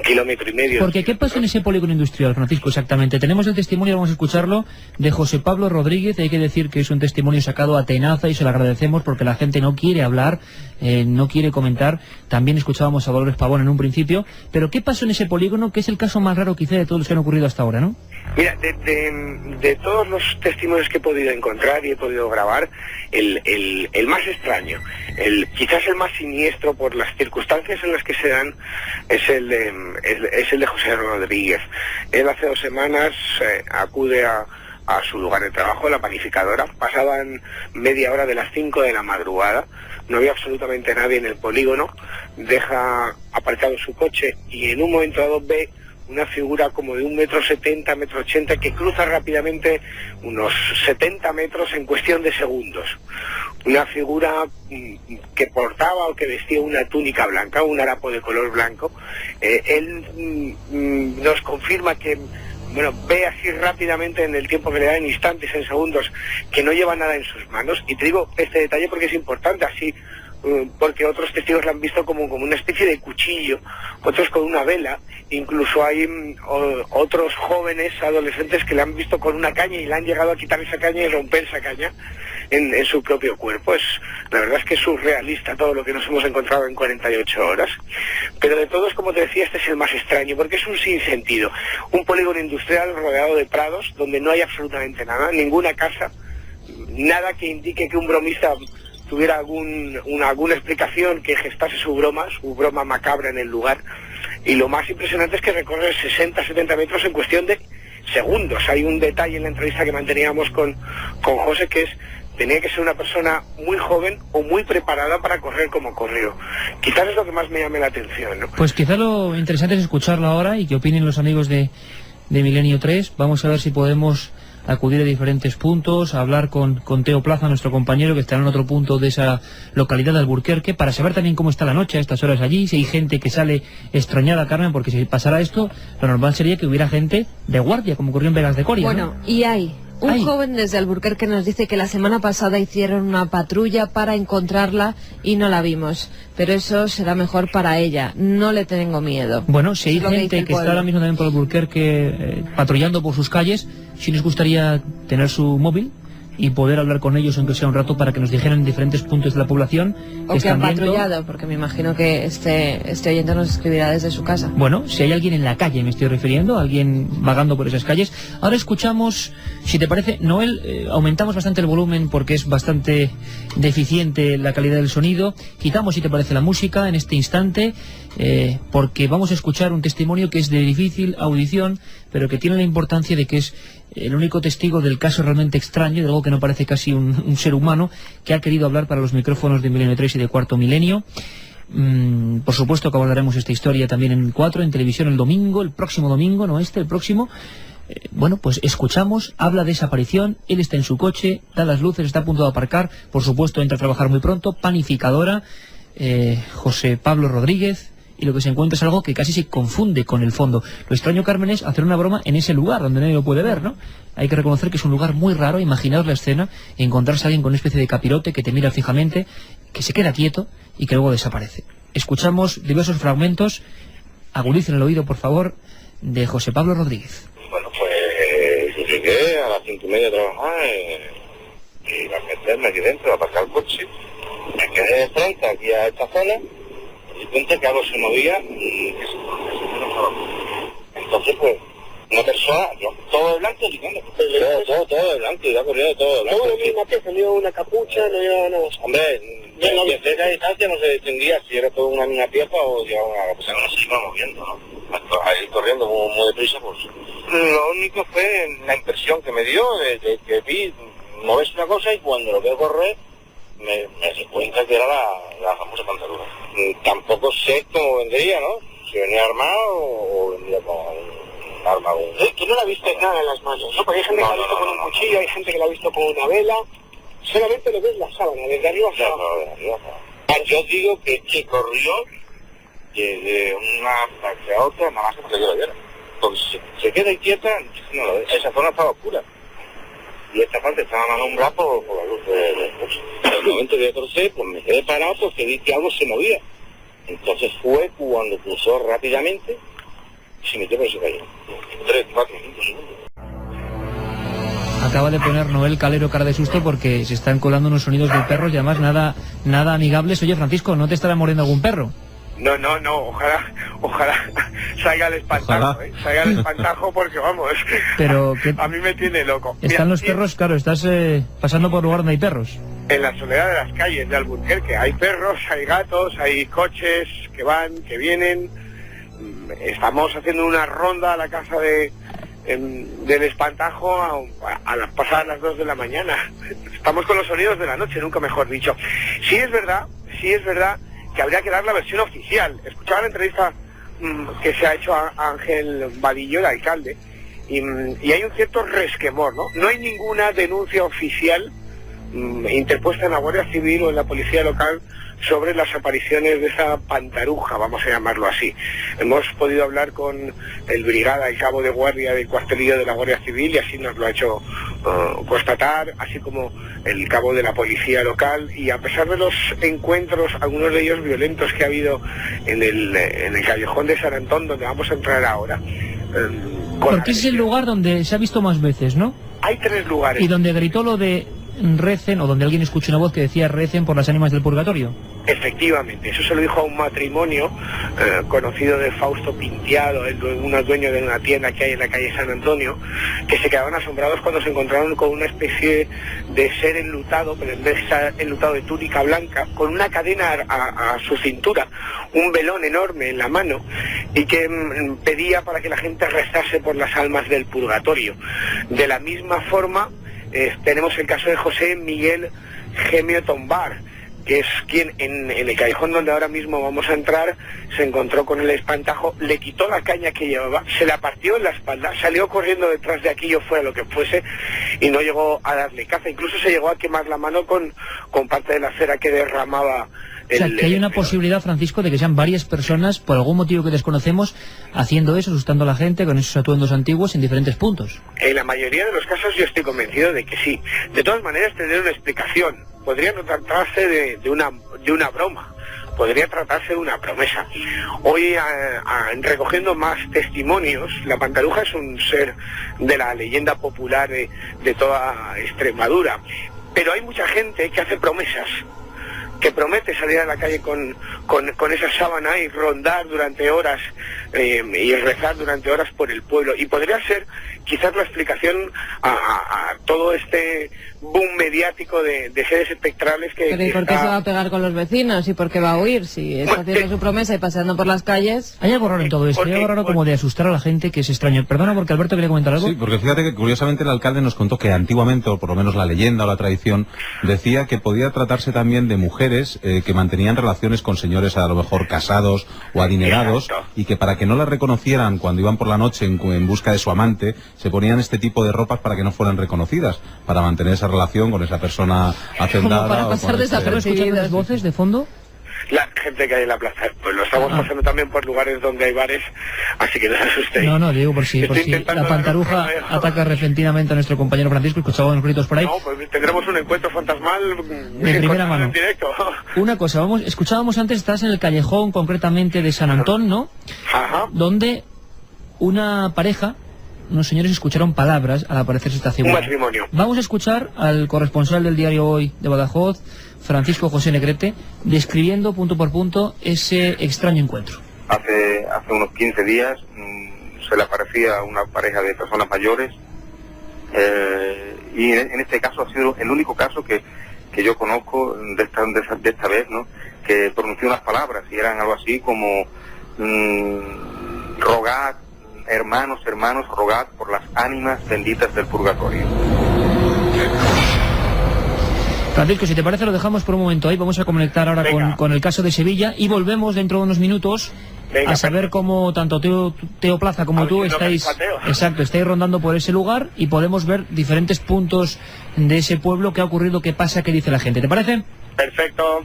kilómetros. Porque, ¿qué pasó en ese polígono industrial, Francisco, exactamente? Tenemos el testimonio, vamos a escucharlo, de José Pablo Rodríguez. Hay que decir que es un testimonio sacado a tenaza y se lo agradecemos porque la gente no quiere hablar, no quiere comentar. También escuchábamos a Dolores Pavón en un principio. Pero, ¿qué pasó en ese polígono, que es el caso más raro quizá de todos los que han ocurrido hasta ahora, no? Mira, de todos los testimonios que he podido encontrar y he podido grabar, el más extraño, quizás el más siniestro por las circunstancias en las que se dan, es el de José Rodríguez. Él hace 2 semanas acude a su lugar de trabajo, la panificadora. Pasaban media hora de las 5 de la madrugada, no había absolutamente nadie en el polígono, deja aparcado su coche y en un momento dado ve una figura como de 1,70 m, 1,80 m, que cruza rápidamente unos 70 metros en cuestión de segundos. Una figura que portaba o que vestía una túnica blanca, un harapo de color blanco. Él nos confirma que, bueno, ve así rápidamente en el tiempo que le da, en instantes, en segundos, que no lleva nada en sus manos. Y te digo este detalle porque es importante, así porque otros testigos la han visto como una especie de cuchillo, otros con una vela, incluso hay otros jóvenes, adolescentes, que la han visto con una caña y le han llegado a quitar esa caña y romper esa caña en su propio cuerpo. La verdad es que es surrealista todo lo que nos hemos encontrado en 48 horas, pero de todos, como te decía, este es el más extraño, porque es un sinsentido, un polígono industrial rodeado de prados, donde no hay absolutamente nada, ninguna casa, nada que indique que un bromista tuviera alguna explicación que gestase su broma macabra en el lugar. Y lo más impresionante es que recorre 60-70 metros en cuestión de segundos. Hay un detalle en la entrevista que manteníamos con José, que tenía que ser una persona muy joven o muy preparada para correr como corrió. Quizás es lo que más me llame la atención, ¿no? Pues quizás lo interesante es escucharlo ahora y que opinen los amigos de Milenio 3. Vamos a ver si podemos acudir a diferentes puntos, a hablar con Teo Plaza, nuestro compañero, que está en otro punto de esa localidad de Alburquerque, para saber también cómo está la noche a estas horas allí, si hay gente que sale extrañada, Carmen, porque si pasara esto, lo normal sería que hubiera gente de guardia, como ocurrió en Vegas de Coria. Bueno, ¿no? y hay Un joven desde Alburquerque nos dice que la semana pasada hicieron una patrulla para encontrarla y no la vimos. Pero eso será mejor para ella. No le tengo miedo. Bueno, si hay gente que está ahora mismo también por Alburquerque patrullando por sus calles, si les gustaría tener su móvil y poder hablar con ellos, aunque sea un rato, para que nos dijeran en diferentes puntos de la población que han patrullado, porque me imagino que este oyente nos escribirá desde su casa. Bueno, si hay alguien en la calle, me estoy refiriendo, alguien vagando por esas calles. Ahora escuchamos, si te parece, Noel, aumentamos bastante el volumen porque es bastante deficiente la calidad del sonido. Quitamos, si te parece, la música en este instante, porque vamos a escuchar un testimonio que es de difícil audición, pero que tiene la importancia de que es el único testigo del caso realmente extraño, de algo que no parece casi un ser humano, que ha querido hablar para los micrófonos de Milenio 3 y de Cuarto Milenio. Por supuesto que abordaremos esta historia también en 4, en televisión el domingo, el próximo domingo, no este, el próximo. Bueno, pues escuchamos, habla de esa aparición, él está en su coche, da las luces, está a punto de aparcar, por supuesto entra a trabajar muy pronto, panificadora, José Pablo Rodríguez, y lo que se encuentra es algo que casi se confunde con el fondo. Lo extraño, Carmen, es hacer una broma en ese lugar donde nadie lo puede ver, ¿no? Hay que reconocer que es un lugar muy raro. Imaginaos la escena, encontrarse a alguien con una especie de capirote que te mira fijamente, que se queda quieto y que luego desaparece. Escuchamos diversos fragmentos, agudicen el oído, por favor, de José Pablo Rodríguez. Bueno, pues yo llegué a las 5:30 a trabajar y a meterme aquí dentro, a aparcar el coche. Me quedé de frente aquí a esta zona. Y cuenta que algo se movía y que se enojaba. Entonces, pues, una persona, yo, todo de blanco, todo de blanco, iba corriendo todo de blanco. Todo lo mismo, que salió una capucha, no llevaba nada. Hombre, de cerca distancia no se distinguía si era toda una misma pieza o llevaba una capucha. No se iba moviendo, ¿no? Ahí corriendo muy deprisa, pues. Lo único fue la impresión que me dio de que vi moverse una cosa y cuando lo veo correr, me di cuenta que era la famosa pantaruja. Tampoco sé cómo vendría, ¿no? Si venía armado o vendría con un arma. ¿Tú no la viste nada en las manos? No, porque hay gente que la ha visto con un cuchillo, hay gente que la ha visto con una vela. Solamente lo ves la sábana, desde arriba hasta abajo. Yo digo que corrió de una parte a otra, nada más que porque yo lo viera. Porque si se queda inquieta, no lo ves. Esa zona estaba oscura. Y esta parte estaba más alumbrada por la luz del coche. En el momento que yo crucé, pues me quedé parado porque vi que algo se movía. Entonces fue cuando cruzó rápidamente y se metió por ese callejón. 3, 4, 5 segundos. Acaba de poner Noel Calero cara de susto porque se están colando unos sonidos de perros y además nada amigables. Oye, Francisco, ¿no te estará mordiendo algún perro? No, ojalá salga el espantajo, salga el espantajo porque vamos, pero a mí me tiene loco. Están los perros, claro, estás pasando por un lugar donde hay perros. En la soledad de las calles de Alburquerque hay perros, hay gatos, hay coches que van, que vienen. Estamos haciendo una ronda a la casa del espantajo a las pasadas las 2 de la mañana. Estamos con los sonidos de la noche, nunca mejor dicho. Sí es verdad que habría que dar la versión oficial. Escuchaba la entrevista que se ha hecho a Ángel Vadillo, el alcalde, y hay un cierto resquemor, ¿no? No hay ninguna denuncia oficial interpuesta en la Guardia Civil o en la Policía Local sobre las apariciones de esa pantaruja, vamos a llamarlo así. Hemos podido hablar con el brigada, el cabo de guardia del cuartelillo de la Guardia Civil, y así nos lo ha hecho constatar, así como el cabo de la Policía Local, y a pesar de los encuentros, algunos de ellos violentos que ha habido en el callejón de San Antón, donde vamos a entrar ahora. Porque ese es el lugar donde se ha visto más veces, ¿no? Hay 3 lugares. Y donde gritó lo de recen, o donde alguien escuchó una voz que decía recen por las ánimas del purgatorio. Efectivamente, eso se lo dijo a un matrimonio conocido de Fausto Pintiado, unos dueños de una tienda que hay en la calle San Antonio, que se quedaron asombrados cuando se encontraron con una especie de ser enlutado, pero en vez de estar enlutado de túnica blanca, con una cadena a su cintura, un velón enorme en la mano, y que pedía para que la gente rezase por las almas del purgatorio. De la misma forma, tenemos el caso de José Miguel Gemio Tombar, que es quien en el callejón donde ahora mismo vamos a entrar se encontró con el espantajo, le quitó la caña que llevaba, se la partió en la espalda, salió corriendo detrás de aquello, fuera lo que fuese, y no llegó a darle caza. Incluso se llegó a quemar la mano con parte de la cera que derramaba O sea, que hay una posibilidad, Francisco, de que sean varias personas, por algún motivo que desconocemos, haciendo eso, asustando a la gente con esos atuendos antiguos en diferentes puntos. En la mayoría de los casos yo estoy convencido de que sí. De todas maneras tendré una explicación. Podría no tratarse de una broma. Podría tratarse de una promesa. Hoy, recogiendo más testimonios, la pantaruja es un ser de la leyenda popular de toda Extremadura. Pero hay mucha gente que hace promesas, que promete salir a la calle con esa sábana y rondar durante horas y rezar durante horas por el pueblo. Y podría ser quizás la explicación a todo este boom mediático de seres espectrales que... Pero ¿y por qué se va a pegar con los vecinos? ¿Y por qué va a huir? Si está haciendo su promesa y paseando por las calles... Hay algo raro en todo esto, hay algo raro como de asustar a la gente, que es extraño. Perdona, porque Alberto quería comentar algo. Sí, porque fíjate que curiosamente el alcalde nos contó que antiguamente, o por lo menos la leyenda o la tradición, decía que podía tratarse también de mujeres que mantenían relaciones con señores a lo mejor casados o adinerados. Exacto. Y que para que no las reconocieran cuando iban por la noche en busca de su amante, se ponían este tipo de ropas para que no fueran reconocidas, para mantener esa relación con esa persona hacendada. Como para pasar desapercibidas. ¿Las voces de fondo? La gente que hay en la plaza, pues lo estamos pasando también por lugares donde hay bares, así que no se asustéis. No, digo por si la pantaruja ataca repentinamente a nuestro compañero Francisco, escuchaba unos gritos por ahí. No, pues tendremos un encuentro fantasmal de primera mano. En directo. Una cosa, escuchábamos antes, estás en el callejón concretamente de San Antón, ¿no? Ajá. Donde una pareja, unos señores escucharon palabras al aparecerse esta figura. Un matrimonio. Vamos a escuchar al corresponsal del diario Hoy de Badajoz, Francisco José Negrete, describiendo punto por punto ese extraño encuentro. Hace unos 15 días se le aparecía una pareja de personas mayores y en este caso ha sido el único caso que yo conozco de esta vez, ¿no? Que pronunció unas palabras y eran algo así como rogad, hermanos, rogad por las ánimas benditas del purgatorio. Francisco, si te parece lo dejamos por un momento ahí, vamos a conectar ahora con el caso de Sevilla y volvemos dentro de unos minutos a saber cómo tanto Teo Plaza como tú estáis rondando por ese lugar y podemos ver diferentes puntos de ese pueblo, qué ha ocurrido, qué pasa, qué dice la gente. ¿Te parece? Perfecto.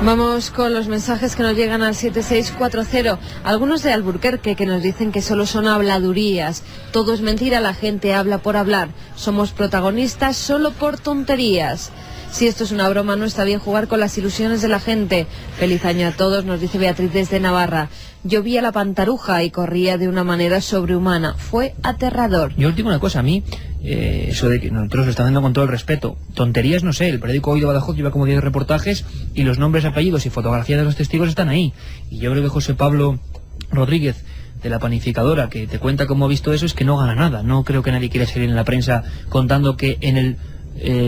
Vamos con los mensajes que nos llegan al 7640. Algunos de Alburquerque que nos dicen que solo son habladurías. Todo es mentira, la gente habla por hablar. Somos protagonistas solo por tonterías. Si esto es una broma, no está bien jugar con las ilusiones de la gente. Feliz año a todos, nos dice Beatriz desde Navarra. Yo vi a la pantaruja y corría de una manera sobrehumana. Fue aterrador. Yo os digo una cosa, a mí, eso de que nosotros lo estamos haciendo con todo el respeto. Tonterías, no sé, el periódico Hoy de Badajoz lleva como 10 reportajes y los nombres, apellidos y fotografías de los testigos están ahí. Y yo creo que José Pablo Rodríguez, de la panificadora, que te cuenta cómo ha visto eso, es que no gana nada. No creo que nadie quiera salir en la prensa contando que en el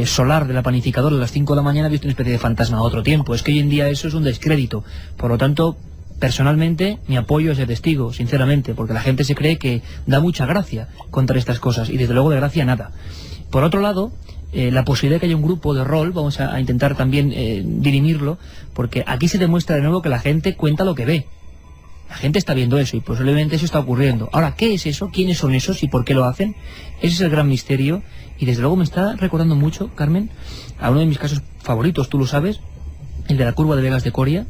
solar de la panificadora a las 5 de la mañana ha visto una especie de fantasma a otro tiempo. Es que hoy en día eso es un descrédito. Por lo tanto, personalmente, mi apoyo es de testigo, sinceramente, porque la gente se cree que da mucha gracia contar estas cosas, y desde luego de gracia nada. Por otro lado, la posibilidad de que haya un grupo de rol, vamos a intentar también dirimirlo, porque aquí se demuestra de nuevo que la gente cuenta lo que ve. La gente está viendo eso y posiblemente eso está ocurriendo. Ahora, ¿qué es eso? ¿Quiénes son esos y por qué lo hacen? Ese es el gran misterio y desde luego me está recordando mucho, Carmen, a uno de mis casos favoritos, tú lo sabes, el de la curva de Vegas de Coria,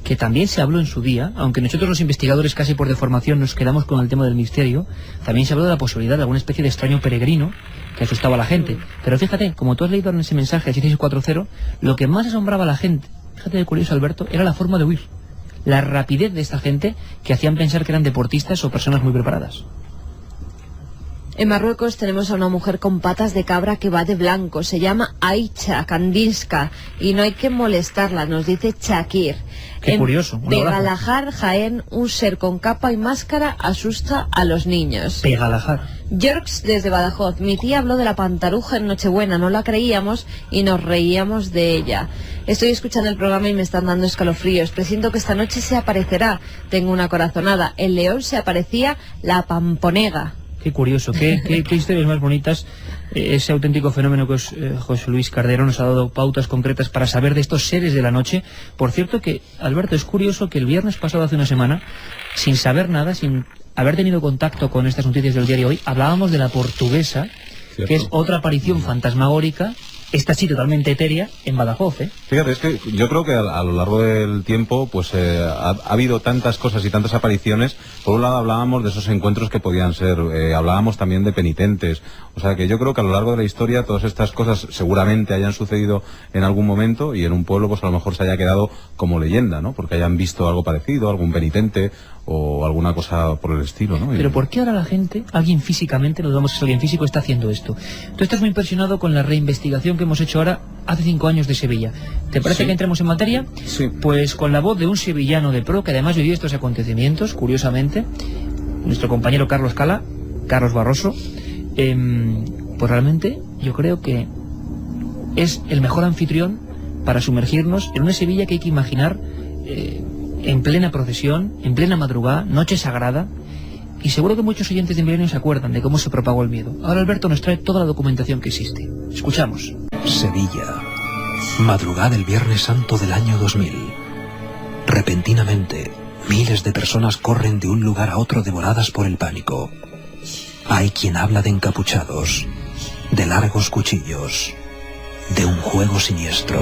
que también se habló en su día, aunque nosotros los investigadores casi por deformación nos quedamos con el tema del misterio, también se habló de la posibilidad de alguna especie de extraño peregrino que asustaba a la gente. Pero fíjate, como tú has leído en ese mensaje de 7640, lo que más asombraba a la gente, fíjate de curioso, Alberto, era la forma de huir. La rapidez de esta gente que hacían pensar que eran deportistas o personas muy preparadas. En Marruecos tenemos a una mujer con patas de cabra que va de blanco. Se llama Aicha Kandinska y no hay que molestarla, nos dice Shakir. Qué curioso. Pegalajar, Jaén, un ser con capa y máscara asusta a los niños. Pegalajar. Yorks desde Badajoz. Mi tía habló de la pantaruja en Nochebuena, no la creíamos y nos reíamos de ella. Estoy escuchando el programa y me están dando escalofríos. Presiento que esta noche se aparecerá. Tengo una corazonada. En León se aparecía la pamponega. Qué curioso, qué historias más bonitas. Ese auténtico fenómeno que es José Luis Cardero nos ha dado pautas concretas para saber de estos seres de la noche. Por cierto que, Alberto, es curioso que el viernes pasado, hace una semana, sin saber nada, sin haber tenido contacto con estas noticias del diario Hoy, hablábamos de la portuguesa, ¿cierto?, que es otra aparición fantasmagórica esta sí totalmente etérea, en Badajoz, ¿eh? Fíjate, es que yo creo que a lo largo del tiempo pues ha habido tantas cosas y tantas apariciones. Por un lado hablábamos de esos encuentros que podían ser, hablábamos también de penitentes. O sea que yo creo que a lo largo de la historia todas estas cosas seguramente hayan sucedido en algún momento, y en un pueblo pues a lo mejor se haya quedado como leyenda, ¿no? Porque hayan visto algo parecido, algún penitente o alguna cosa por el estilo, ¿no? Pero ¿por qué ahora la gente, alguien físicamente, nos vemos que es alguien físico, está haciendo esto? Tú estás muy impresionado con la reinvestigación que hemos hecho ahora hace 5 años de Sevilla. ¿Te parece que entremos en materia? Sí. Pues con la voz de un sevillano de pro que además vivió estos acontecimientos, curiosamente, nuestro compañero Carlos Barroso, pues realmente yo creo que es el mejor anfitrión para sumergirnos en una Sevilla que hay que imaginar en plena procesión, en plena madrugada, noche sagrada, y seguro que muchos oyentes de Milenio se acuerdan de cómo se propagó el miedo. Ahora Alberto nos trae toda la documentación que existe. Escuchamos. Sevilla, madrugada del Viernes Santo del año 2000. Repentinamente, miles de personas corren de un lugar a otro devoradas por el pánico. Hay quien habla de encapuchados, de largos cuchillos, de un juego siniestro.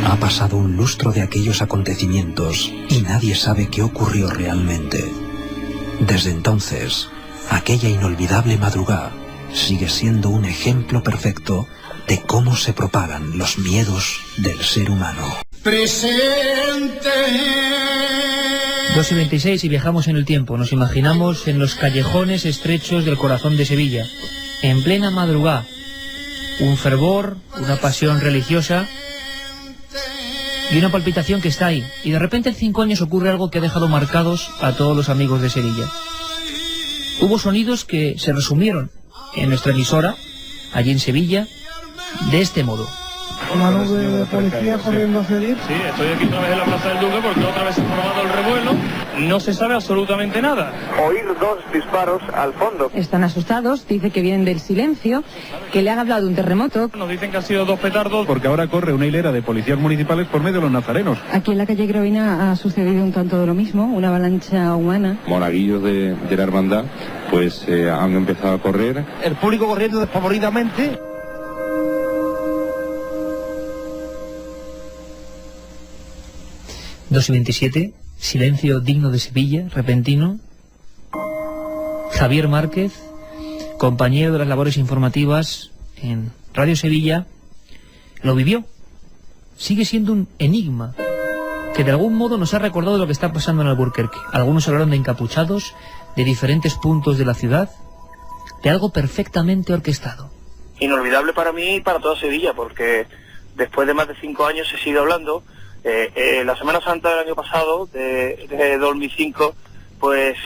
Ha pasado un lustro de aquellos acontecimientos y nadie sabe qué ocurrió realmente. Desde entonces, aquella inolvidable madrugada sigue siendo un ejemplo perfecto de cómo se propagan los miedos del ser humano. Presente. 2:26 y viajamos en el tiempo. Nos imaginamos en los callejones estrechos del corazón de Sevilla. En plena madrugada, un fervor, una pasión religiosa y una palpitación que está ahí. Y de repente en 5 años ocurre algo que ha dejado marcados a todos los amigos de Sevilla. Hubo sonidos que se resumieron en nuestra emisora, allí en Sevilla, de este modo. Una nube de policía corriendo hacia allí. Sí, estoy aquí otra vez en la Plaza del Duque porque otra vez se ha formado el revuelo. No se sabe absolutamente nada. Oír 2 disparos al fondo. Están asustados, dice que vienen del silencio, que le han hablado de un terremoto. Nos dicen que han sido 2 petardos. Porque ahora corre una hilera de policías municipales por medio de los nazarenos. Aquí en la calle Gravina ha sucedido un tanto de lo mismo, una avalancha humana. Monaguillos de la hermandad pues han empezado a correr. El público corriendo despavoridamente. y 2:27, silencio digno de Sevilla, repentino. Javier Márquez, compañero de las labores informativas en Radio Sevilla, lo vivió. Sigue siendo un enigma que de algún modo nos ha recordado lo que está pasando en Alburquerque. Algunos hablaron de encapuchados, de diferentes puntos de la ciudad, de algo perfectamente orquestado. Inolvidable para mí y para toda Sevilla, porque después de más de 5 años se sigue hablando. La Semana Santa del año pasado, de 2005, pues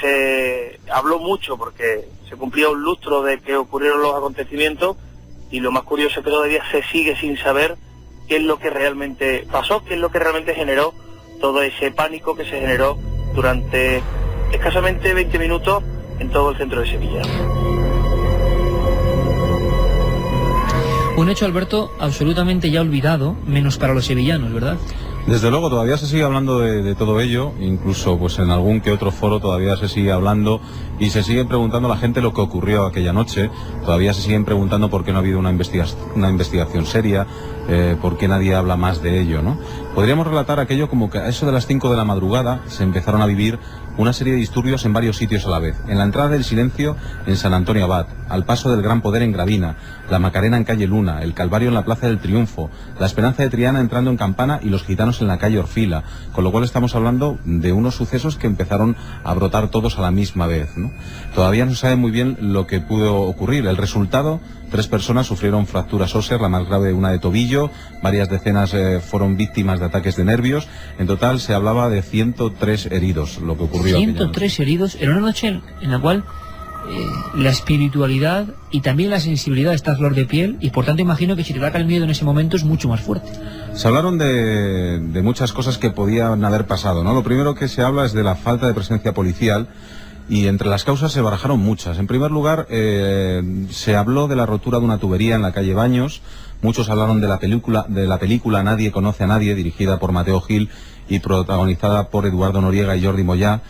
habló mucho porque se cumplía un lustro de que ocurrieron los acontecimientos, y lo más curioso es que todavía se sigue sin saber qué es lo que realmente pasó, qué es lo que realmente generó todo ese pánico que se generó durante escasamente 20 minutos en todo el centro de Sevilla. Un hecho, Alberto, absolutamente ya olvidado, menos para los sevillanos, ¿verdad? Desde luego, todavía se sigue hablando de todo ello, incluso pues en algún que otro foro todavía se sigue hablando y se sigue preguntando a la gente lo que ocurrió aquella noche. Todavía se siguen preguntando por qué no ha habido una investigación seria, por qué nadie habla más de ello, ¿no? Podríamos relatar aquello como que a eso de las 5 de la madrugada se empezaron a vivir una serie de disturbios en varios sitios a la vez. En la entrada del Silencio en San Antonio Abad, al paso del Gran Poder en Gravina, la Macarena en calle Luna, el Calvario en la Plaza del Triunfo, la Esperanza de Triana entrando en Campana y los gitanos en la calle Orfila, con lo cual estamos hablando de unos sucesos que empezaron a brotar todos a la misma vez, ¿no? Todavía no se sabe muy bien lo que pudo ocurrir. El resultado: 3 personas sufrieron fracturas óseas, la más grave una de tobillo, varias decenas fueron víctimas de ataques de nervios. En total se hablaba de 103 heridos, lo que ocurrió. 103 heridos en una noche en la cual la espiritualidad y también la sensibilidad está a flor de piel, y por tanto imagino que si te ataca el miedo en ese momento es mucho más fuerte. Se hablaron de muchas cosas que podían haber pasado, ¿no? Lo primero que se habla es de la falta de presencia policial, y entre las causas se barajaron muchas. En primer lugar, se habló de la rotura de una tubería en la calle Baños. Muchos hablaron de la película Nadie conoce a nadie, dirigida por Mateo Gil y protagonizada por Eduardo Noriega y Jordi Moyá.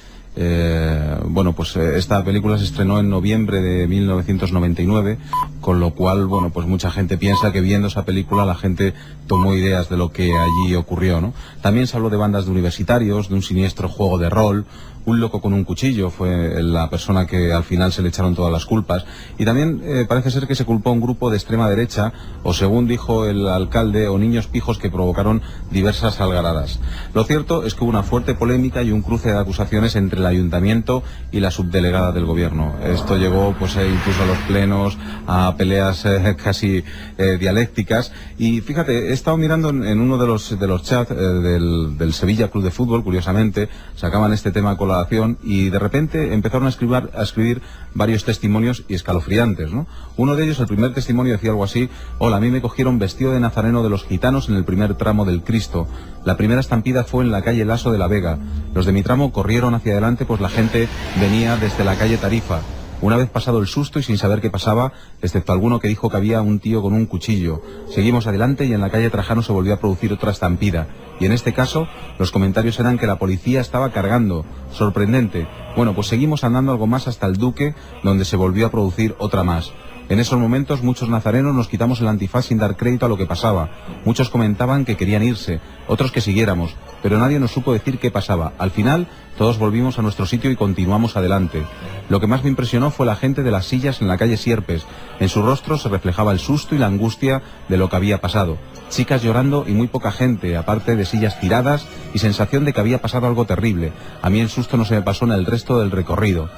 Bueno, pues esta película se estrenó en noviembre de 1999, con lo cual, bueno, pues mucha gente piensa que viendo esa película la gente tomó ideas de lo que allí ocurrió, ¿no? También se habló de bandas de universitarios, de un siniestro juego de rol. Un loco con un cuchillo fue la persona que al final se le echaron todas las culpas. Y también parece ser que se culpó a un grupo de extrema derecha, o según dijo el alcalde, o niños pijos que provocaron diversas algaradas. Lo cierto es que hubo una fuerte polémica y un cruce de acusaciones entre el ayuntamiento y la subdelegada del gobierno. Esto llegó pues incluso a los plenos, a peleas casi dialécticas. Y fíjate, he estado mirando en uno de los chats del Sevilla Club de Fútbol, curiosamente, sacaban este tema con la y de repente empezaron a escribir varios testimonios y escalofriantes, ¿no? Uno de ellos, el primer testimonio, decía algo así: hola, a mí me cogieron vestido de nazareno de los gitanos en el primer tramo del Cristo. La primera estampida fue en la calle Laso de la Vega. Los de mi tramo corrieron hacia adelante pues la gente venía desde la calle Tarifa. Una vez pasado el susto y sin saber qué pasaba, excepto alguno que dijo que había un tío con un cuchillo. Seguimos adelante y en la calle Trajano se volvió a producir otra estampida. Y en este caso, los comentarios eran que la policía estaba cargando. Sorprendente. Bueno, pues seguimos andando algo más hasta el Duque, donde se volvió a producir otra más. En esos momentos muchos nazarenos nos quitamos el antifaz sin dar crédito a lo que pasaba. Muchos comentaban que querían irse, otros que siguiéramos, pero nadie nos supo decir qué pasaba. Al final, todos volvimos a nuestro sitio y continuamos adelante. Lo que más me impresionó fue la gente de las sillas en la calle Sierpes. En su rostro se reflejaba el susto y la angustia de lo que había pasado. Chicas llorando y muy poca gente, aparte de sillas tiradas y sensación de que había pasado algo terrible. A mí el susto no se me pasó en el resto del recorrido.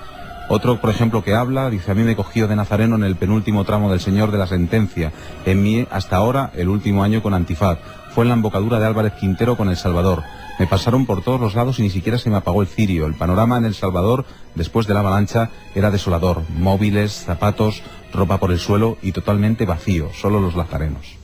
Otro, por ejemplo, que habla, dice: a mí me cogió de nazareno en el penúltimo tramo del Señor de la Sentencia. En mí, hasta ahora, el último año con antifaz. Fue en la embocadura de Álvarez Quintero con El Salvador. Me pasaron por todos los lados y ni siquiera se me apagó el cirio. El panorama en El Salvador, después de la avalancha, era desolador. Móviles, zapatos, ropa por el suelo y totalmente vacío. Solo los nazarenos.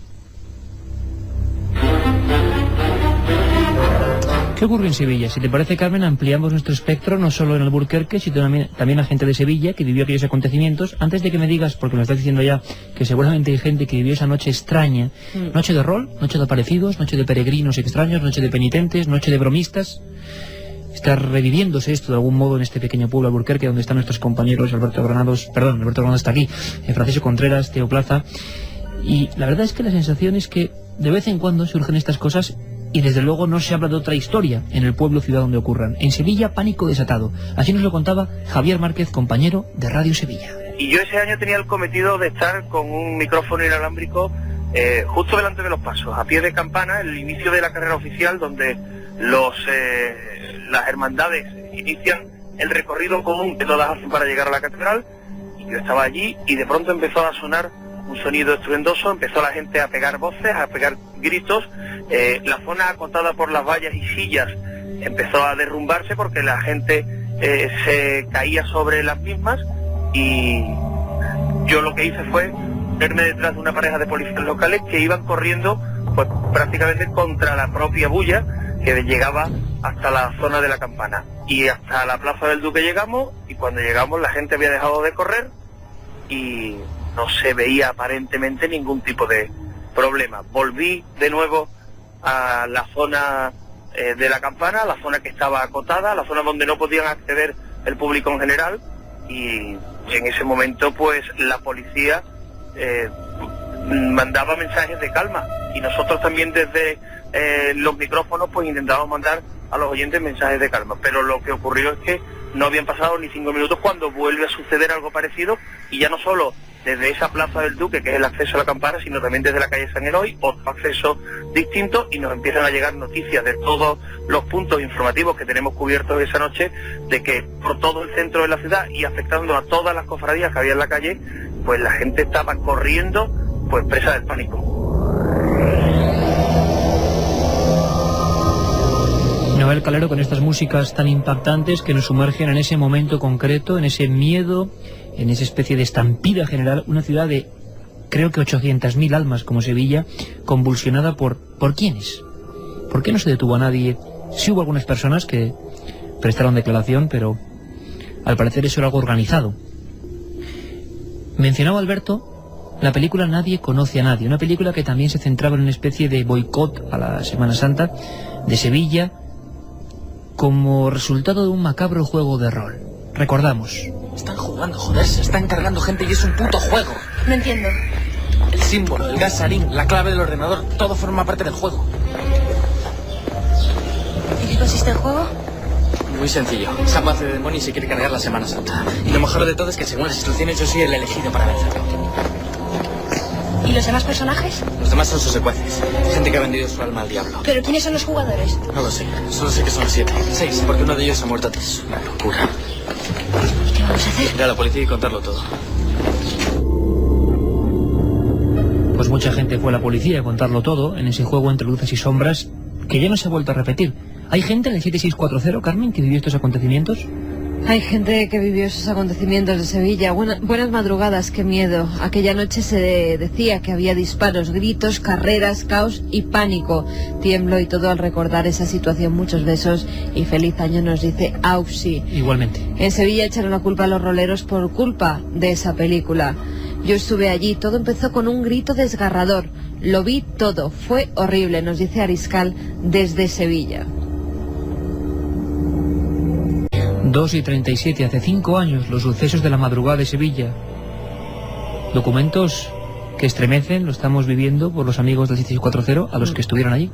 ¿Qué ocurre en Sevilla? Si te parece, Carmen, ampliamos nuestro espectro no solo en Alburquerque, sino también a gente de Sevilla que vivió aquellos acontecimientos. Antes de que me digas, porque me estás diciendo ya que seguramente hay gente que vivió esa noche extraña, noche de rol, noche de aparecidos, noche de peregrinos extraños, noche de penitentes, noche de bromistas. Está reviviéndose esto de algún modo en este pequeño pueblo Alburquerque, donde están nuestros compañeros Alberto Granados está aquí, Francisco Contreras, Teo Plaza. Y la verdad es que la sensación es que de vez en cuando surgen estas cosas y desde luego no se habla de otra historia en el pueblo o ciudad donde ocurran. En Sevilla, pánico desatado. Así nos lo contaba Javier Márquez, compañero de Radio Sevilla. Y yo ese año tenía el cometido de estar con un micrófono inalámbrico justo delante de los pasos, a pie de campana, el inicio de la carrera oficial, donde las hermandades inician el recorrido común que todas hacen para llegar a la catedral. Y yo estaba allí y de pronto empezó a sonar un sonido estruendoso, empezó la gente a pegar voces, a pegar gritos, la zona acotada por las vallas y sillas empezó a derrumbarse porque la gente se caía sobre las mismas, y yo lo que hice fue verme detrás de una pareja de policías locales que iban corriendo pues prácticamente contra la propia bulla que llegaba hasta la zona de la campana, y hasta la Plaza del Duque llegamos, y cuando llegamos la gente había dejado de correr y no se veía aparentemente ningún tipo de problema. Volví de nuevo a la zona de la campana, la zona que estaba acotada, la zona donde no podían acceder el público en general, y en ese momento pues la policía mandaba mensajes de calma, y nosotros también desde los micrófonos pues intentábamos mandar a los oyentes mensajes de calma, pero lo que ocurrió es que no habían pasado ni 5 minutos cuando vuelve a suceder algo parecido, y ya no solo desde esa Plaza del Duque, que es el acceso a la campana, sino también desde la calle San Eloy, otro acceso distinto, y nos empiezan a llegar noticias de todos los puntos informativos que tenemos cubiertos esa noche, de que por todo el centro de la ciudad y afectando a todas las cofradías que había en la calle, pues la gente estaba corriendo, pues presa del pánico. Noel Calero, con estas músicas tan impactantes que nos sumergen en ese momento concreto, en ese miedo, en esa especie de estampida general, una ciudad de creo que 800.000 almas como Sevilla, convulsionada ¿por quiénes? ¿Por qué no se detuvo a nadie? Sí hubo algunas personas que prestaron declaración, pero al parecer eso era algo organizado. Mencionaba Alberto la película Nadie conoce a nadie, una película que también se centraba en una especie de boicot a la Semana Santa de Sevilla, como resultado de un macabro juego de rol. Recordamos. Están jugando, joder, se están cargando gente y es un puto juego. No entiendo. El símbolo, el gasarín, la clave del ordenador, todo forma parte del juego. ¿En qué consiste el juego? Muy sencillo. Sam hace de demonio y se quiere cargar la Semana Santa. Y lo mejor de todo es que según las instrucciones yo soy el elegido para vencerlo. ¿Y los demás personajes? Los demás son sus secuaces. Gente que ha vendido su alma al diablo. ¿Pero quiénes son los jugadores? No lo sé. Solo sé que son 7. 6, porque uno de ellos ha muerto antes. Es una locura. ¿Qué vamos a hacer? Ir a la policía y contarlo todo. Pues mucha gente fue a la policía a contarlo todo en ese juego entre luces y sombras que ya no se ha vuelto a repetir. ¿Hay gente en el 7640, Carmen, que vivió estos acontecimientos? Hay gente que vivió esos acontecimientos de Sevilla. Buenas madrugadas, qué miedo. Aquella noche se decía que había disparos, gritos, carreras, caos y pánico. Tiemblo y todo al recordar esa situación. Muchos besos y feliz año, nos dice Auxi. Igualmente. En Sevilla echaron la culpa a los roleros por culpa de esa película. Yo estuve allí, todo empezó con un grito desgarrador. Lo vi todo, fue horrible, nos dice Ariscal desde Sevilla. 2:37, hace 5 años, los sucesos de la madrugada de Sevilla. Documentos que estremecen, lo estamos viviendo por los amigos del 7640, a los que estuvieron allí.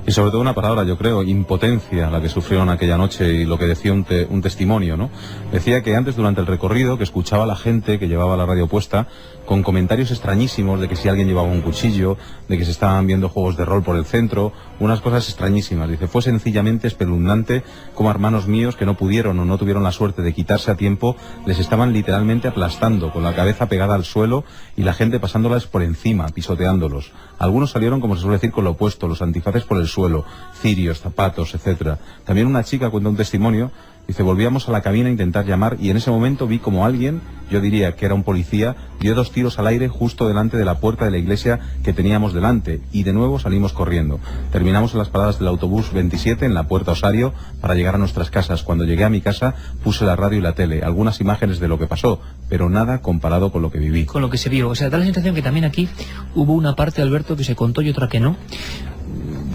Y sobre todo una palabra, yo creo, impotencia, la que sufrieron aquella noche y lo que decía un testimonio, ¿no? Decía que antes, durante el recorrido, que escuchaba a la gente que llevaba la radio puesta con comentarios extrañísimos de que si alguien llevaba un cuchillo, de que se estaban viendo juegos de rol por el centro, unas cosas extrañísimas. Dice, fue sencillamente espeluznante como hermanos míos que no pudieron o no tuvieron la suerte de quitarse a tiempo, les estaban literalmente aplastando, con la cabeza pegada al suelo y la gente pasándolas por encima, pisoteándolos. Algunos salieron, como se suele decir, con lo opuesto, los antifaces por el suelo, cirios, zapatos, etcétera. También una chica cuenta un testimonio. Dice, volvíamos a la cabina a intentar llamar y en ese momento vi como alguien, yo diría que era un policía, dio 2 tiros al aire justo delante de la puerta de la iglesia que teníamos delante y de nuevo salimos corriendo. Terminamos en las paradas del autobús 27 en la Puerta Osario para llegar a nuestras casas. Cuando llegué a mi casa puse la radio y la tele, algunas imágenes de lo que pasó, pero nada comparado con lo que viví. Con lo que se vio, o sea, da la sensación que también aquí hubo una parte, Alberto, que se contó y otra que no.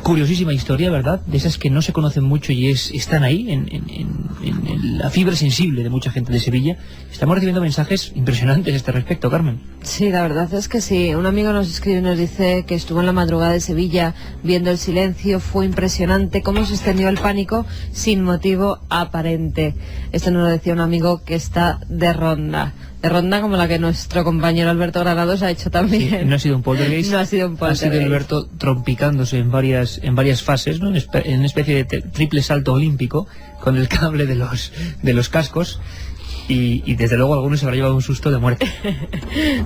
Curiosísima historia, ¿verdad? De esas que no se conocen mucho y están ahí, en la fibra sensible de mucha gente de Sevilla. Estamos recibiendo mensajes impresionantes a este respecto, Carmen. Sí, la verdad es que sí. Un amigo nos escribe y nos dice que estuvo en la madrugada de Sevilla viendo el silencio. Fue impresionante cómo se extendió el pánico sin motivo aparente. Esto nos lo decía un amigo que está de ronda. De ronda como la que nuestro compañero Alberto Granados ha hecho también. Sí, no ha sido un poltergeist. No ha sido un poltergeist. Ha sido Alberto trompicándose en varias fases, ¿no? En una especie de triple salto olímpico con el cable de los cascos. Y desde luego algunos se habrán llevado un susto de muerte.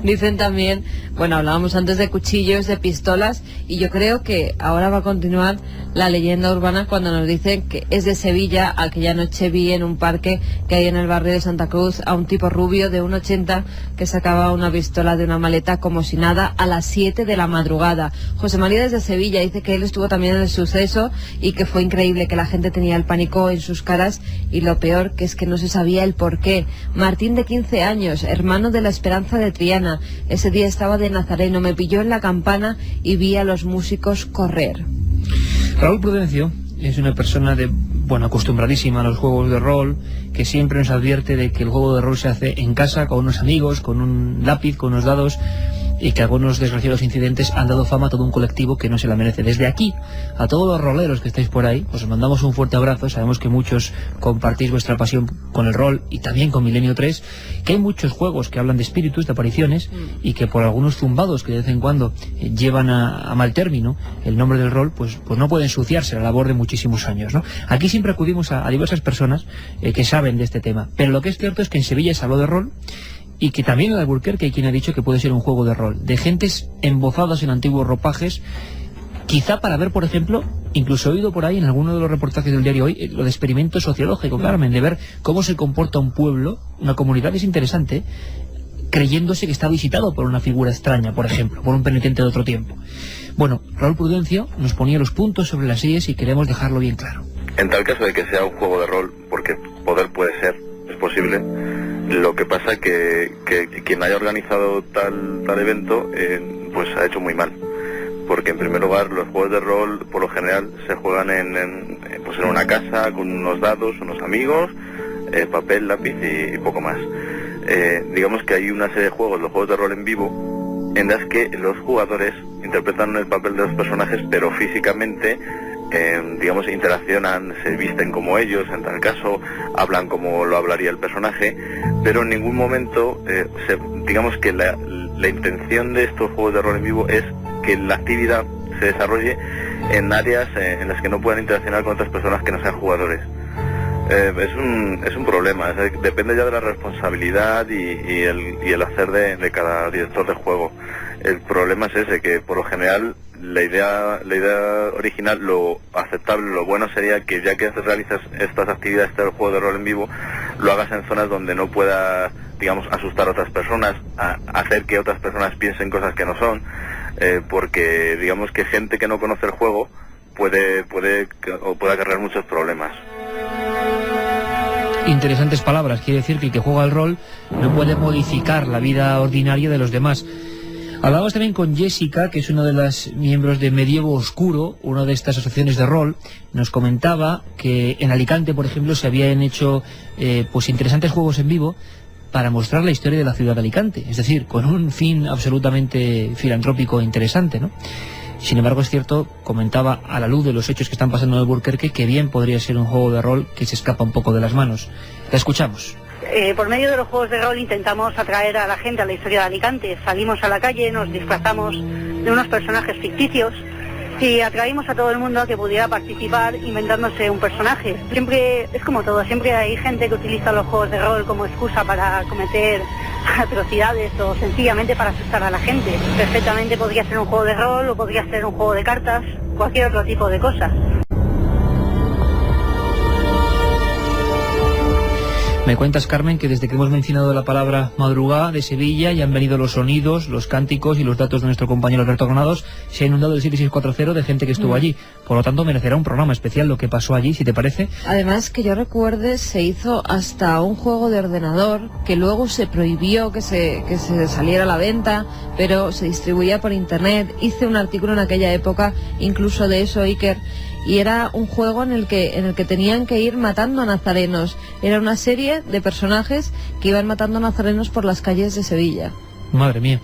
Dicen también, bueno, hablábamos antes de cuchillos, de pistolas, y yo creo que ahora va a continuar la leyenda urbana cuando nos dicen que es de Sevilla. Aquella noche vi en un parque que hay en el barrio de Santa Cruz a un tipo rubio de 1,80 que sacaba una pistola de una maleta como si nada a las 7 de la madrugada. José María desde Sevilla dice que él estuvo también en el suceso y que fue increíble, que la gente tenía el pánico en sus caras y lo peor que es que no se sabía el porqué. Martín, de 15 años, hermano de la Esperanza de Triana. Ese día estaba de nazareno, me pilló en la campana y vi a los músicos correr. Raúl Prudencio es una persona acostumbradísima a los juegos de rol, que siempre nos advierte de que el juego de rol se hace en casa, con unos amigos, con un lápiz, con unos dados, y que algunos desgraciados incidentes han dado fama a todo un colectivo que no se la merece. Desde aquí, a todos los roleros que estáis por ahí, os mandamos un fuerte abrazo. Sabemos que muchos compartís vuestra pasión con el rol y también con Milenio 3, que hay muchos juegos que hablan de espíritus, de apariciones, y que por algunos zumbados que de vez en cuando llevan a mal término el nombre del rol, pues no puede ensuciarse la labor de muchísimos años, ¿no? Aquí siempre acudimos a diversas personas que saben de este tema, pero lo que es cierto es que en Sevilla se habló de rol, y que también en Alburquerque hay quien ha dicho que puede ser un juego de rol, de gentes embozadas en antiguos ropajes, quizá para ver, por ejemplo, incluso he oído por ahí en alguno de los reportajes del diario Hoy, lo de experimento sociológico, Carmen, de ver cómo se comporta un pueblo, una comunidad. Es interesante, creyéndose que está visitado por una figura extraña, por ejemplo, por un penitente de otro tiempo. Bueno, Raúl Prudencio nos ponía los puntos sobre las sillas y queremos dejarlo bien claro. En tal caso de que sea un juego de rol, porque poder puede ser, es posible. Lo que pasa que quien haya organizado tal evento pues ha hecho muy mal, porque en primer lugar los juegos de rol por lo general se juegan en una casa con unos dados, unos amigos, papel, lápiz y poco más. Digamos que hay una serie de juegos, los juegos de rol en vivo, en las que los jugadores interpretan el papel de los personajes, pero físicamente digamos interaccionan, se visten como ellos, en tal caso hablan como lo hablaría el personaje, pero en ningún momento digamos que la intención de estos juegos de rol en vivo es que la actividad se desarrolle en áreas en las que no puedan interaccionar con otras personas que no sean jugadores. Es un problema, depende ya de la responsabilidad y el hacer de cada director de juego. El problema es ese, que por lo general la idea original, lo aceptable, lo bueno sería que ya que realizas estas actividades del juego de rol en vivo, lo hagas en zonas donde no puedas, digamos, asustar a otras personas, hacer que otras personas piensen cosas que no son, porque digamos que gente que no conoce el juego puede acarrear muchos problemas. Interesantes palabras, quiere decir que el que juega al rol no puede modificar la vida ordinaria de los demás. Hablamos también con Jessica, que es una de las miembros de Medievo Oscuro, una de estas asociaciones de rol. Nos comentaba que en Alicante, por ejemplo, se habían hecho pues interesantes juegos en vivo para mostrar la historia de la ciudad de Alicante, es decir, con un fin absolutamente filantrópico e interesante, ¿no? Sin embargo, es cierto, comentaba, a la luz de los hechos que están pasando en Alburquerque, que bien podría ser un juego de rol que se escapa un poco de las manos. La escuchamos. Por medio de los juegos de rol intentamos atraer a la gente a la historia de Alicante. Salimos a la calle, nos disfrazamos de unos personajes ficticios y atraímos a todo el mundo a que pudiera participar inventándose un personaje. Siempre, es como todo, siempre hay gente que utiliza los juegos de rol como excusa para cometer atrocidades o sencillamente para asustar a la gente. Perfectamente podría ser un juego de rol o podría ser un juego de cartas, cualquier otro tipo de cosas. Me cuentas, Carmen, que desde que hemos mencionado la palabra madrugada de Sevilla ya han venido los sonidos, los cánticos y los datos de nuestro compañero Alberto Granados. Se ha inundado el 7640 de gente que estuvo allí. Por lo tanto, merecerá un programa especial lo que pasó allí, si te parece. Además, que yo recuerde, se hizo hasta un juego de ordenador que luego se prohibió que se saliera a la venta, pero se distribuía por internet. Hice un artículo en aquella época, incluso de eso, Iker, y era un juego en el que tenían que ir matando a nazarenos. Era una serie de personajes que iban matando a nazarenos por las calles de Sevilla. Madre mía.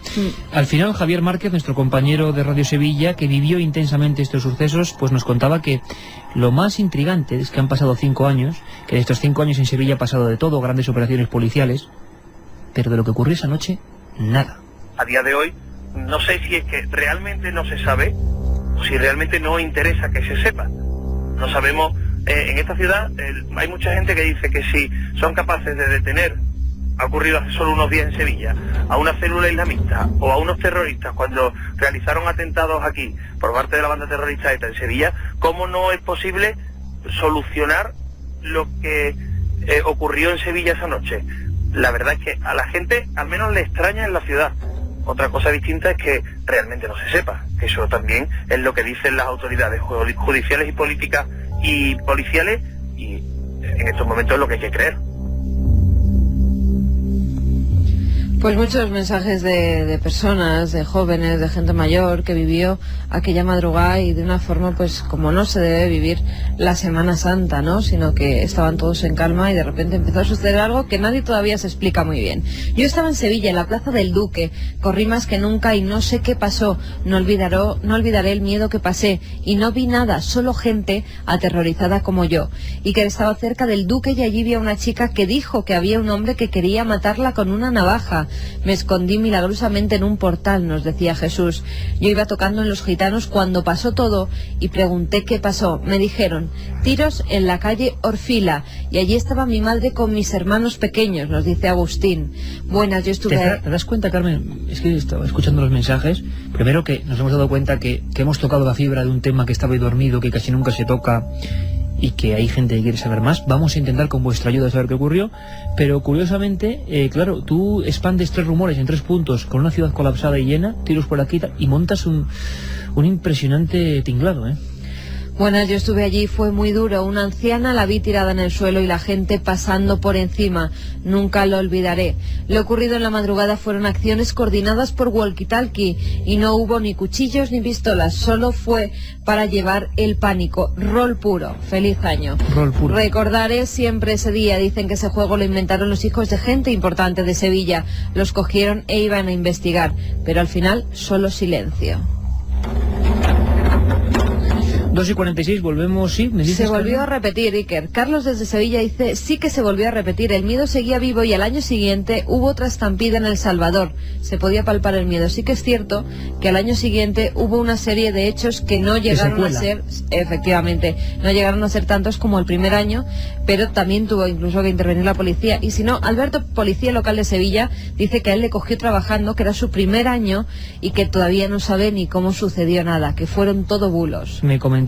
Al final, Javier Márquez, nuestro compañero de Radio Sevilla, que vivió intensamente estos sucesos, pues nos contaba que lo más intrigante es que han pasado 5 años, que en estos 5 años en Sevilla ha pasado de todo, grandes operaciones policiales, pero de lo que ocurrió esa noche, nada. A día de hoy, no sé si es que realmente no se sabe, o si realmente no interesa que se sepa. No sabemos, en esta ciudad hay mucha gente que dice que si son capaces de detener, ha ocurrido hace solo unos días en Sevilla, a una célula islamista o a unos terroristas cuando realizaron atentados aquí por parte de la banda terrorista ETA en Sevilla, ¿cómo no es posible solucionar lo que ocurrió en Sevilla esa noche? La verdad es que a la gente al menos le extraña en la ciudad. Otra cosa distinta es que realmente no se sepa, que eso también es lo que dicen las autoridades judiciales y políticas y policiales, y en estos momentos es lo que hay que creer. Pues muchos mensajes de personas, de jóvenes, de gente mayor que vivió aquella madrugada y de una forma pues como no se debe vivir la Semana Santa, ¿no? Sino que estaban todos en calma y de repente empezó a suceder algo que nadie todavía se explica muy bien. Yo estaba en Sevilla, en la Plaza del Duque, corrí más que nunca y no sé qué pasó, no olvidaré el miedo que pasé y no vi nada, solo gente aterrorizada como yo. Y que estaba cerca del Duque y allí vi a una chica que dijo que había un hombre que quería matarla con una navaja. Me escondí milagrosamente en un portal, nos decía Jesús. Yo iba tocando en Los Gitanos cuando pasó todo y pregunté qué pasó. Me dijeron, tiros en la calle Orfila, y allí estaba mi madre con mis hermanos pequeños, nos dice Agustín. Buenas, yo estuve... ¿Te das cuenta, Carmen? Es que estaba escuchando los mensajes. Primero que nos hemos dado cuenta que hemos tocado la fibra de un tema que estaba ahí dormido, que casi nunca se toca, y que hay gente que quiere saber más. Vamos a intentar con vuestra ayuda saber qué ocurrió, pero curiosamente, claro, tú expandes 3 rumores en 3 puntos con una ciudad colapsada y llena, tiros por aquí y montas un impresionante tinglado, ¿eh? Buenas, yo estuve allí, fue muy duro. Una anciana la vi tirada en el suelo y la gente pasando por encima. Nunca lo olvidaré. Lo ocurrido en la madrugada fueron acciones coordinadas por walkie-talkie y no hubo ni cuchillos ni pistolas, solo fue para llevar el pánico. Rol puro. Feliz año. Rol puro. Recordaré siempre ese día. Dicen que ese juego lo inventaron los hijos de gente importante de Sevilla. Los cogieron e iban a investigar, pero al final solo silencio. 2:46, volvemos, sí, ¿me dices? Se volvió a repetir, Iker. Carlos desde Sevilla dice, sí que se volvió a repetir, el miedo seguía vivo y al año siguiente hubo otra estampida en El Salvador. Se podía palpar el miedo. Sí que es cierto que al año siguiente hubo una serie de hechos que no llegaron a ser, efectivamente, no llegaron a ser tantos como el primer año, pero también tuvo incluso que intervenir la policía. Y si no, Alberto, policía local de Sevilla, dice que a él le cogió trabajando, que era su primer año y que todavía no sabe ni cómo sucedió nada, que fueron todo bulos. Me comentaba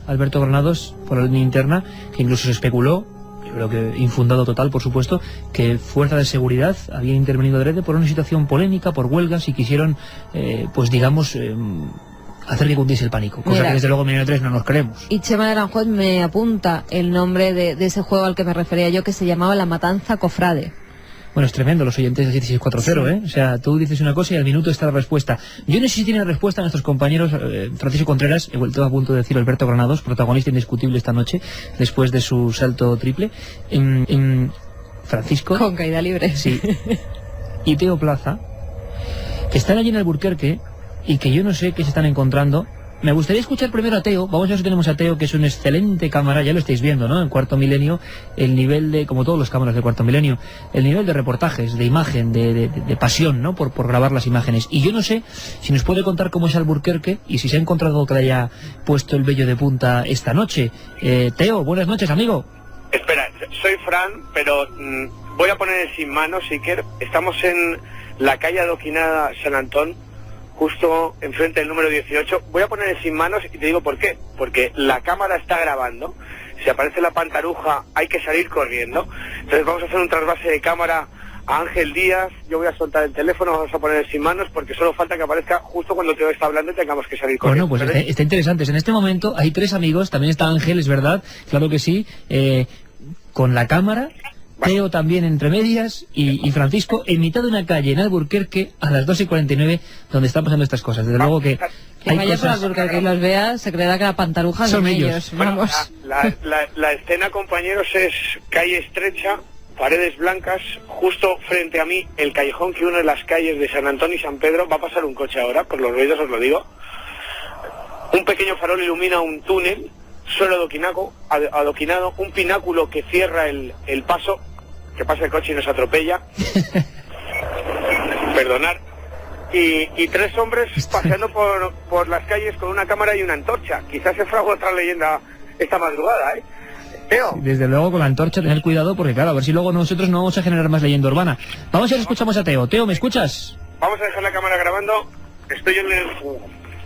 Alberto Granados por la línea interna que incluso se especuló, yo creo que infundado total, por supuesto, que fuerzas de seguridad habían intervenido adrede por una situación polémica, por huelgas, y quisieron, pues digamos, hacer que cundiese el pánico, cosa Mira, que desde luego Milenio 3 no nos creemos. Y Chema de Aranjuez me apunta el nombre de ese juego al que me refería yo, que se llamaba La Matanza Cofrade. Bueno, es tremendo los oyentes de 7640, Sí. ¿eh? O sea, tú dices una cosa y al minuto está la respuesta. Yo no sé si tienen respuesta nuestros compañeros, Francisco Contreras, he vuelto a punto de decir Alberto Granados, protagonista indiscutible esta noche, después de su salto triple. Francisco. Con caída libre. Sí. Y Teo Plaza, que están allí en Alburquerque y que yo no sé qué se están encontrando. Me gustaría escuchar primero a Teo. Vamos a ver si tenemos a Teo, que es una excelente cámara, ya lo estáis viendo, ¿no? En Cuarto Milenio, el nivel de, como todos los cámaras de Cuarto Milenio, el nivel de reportajes, de imagen, de pasión, ¿no? Por grabar las imágenes. Y yo no sé si nos puede contar cómo es Alburquerque y si se ha encontrado que le haya puesto el vello de punta esta noche. Teo, buenas noches, amigo. Espera, soy Fran, pero voy a poner el sin manos, Iker. Estamos en la calle Adoquinada San Antón, justo enfrente del número 18. Voy a poner el sin manos y te digo por qué. Porque la cámara está grabando. Si aparece la pantaruja hay que salir corriendo. Entonces vamos a hacer un trasvase de cámara a Ángel Díaz. Yo voy a soltar el teléfono, vamos a poner el sin manos, porque solo falta que aparezca justo cuando Teo está hablando y tengamos que salir corriendo. Bueno, pues está interesante. En este momento hay 3 amigos, también está Ángel, es verdad, claro que sí, con la cámara. Teo también entre medias y Francisco en mitad de una calle en Alburquerque a las 2:49, donde están pasando estas cosas. Desde luego que Quien hay vaya por cosas... Alburquerque y los vea se creerá que la pantaruja Son de ellos. ellos. Bueno, Vamos. la escena, compañeros, es calle estrecha, paredes blancas, justo frente a mí, el callejón que une las calles de San Antón y San Pedro. Va a pasar un coche ahora, por los ruidos os lo digo. Un pequeño farol ilumina un túnel, suelo adoquinado, un pináculo que cierra el paso, que pasa el coche y nos atropella. Perdonar. Y 3 hombres paseando por las calles con una cámara y una antorcha. Quizás se fragua otra leyenda esta madrugada, ¿eh? Teo. Desde luego con la antorcha tener cuidado porque claro, a ver si luego nosotros no vamos a generar más leyenda urbana. Vamos a ver si escuchamos a Teo. Teo, ¿me escuchas? Vamos a dejar la cámara grabando. Estoy en el...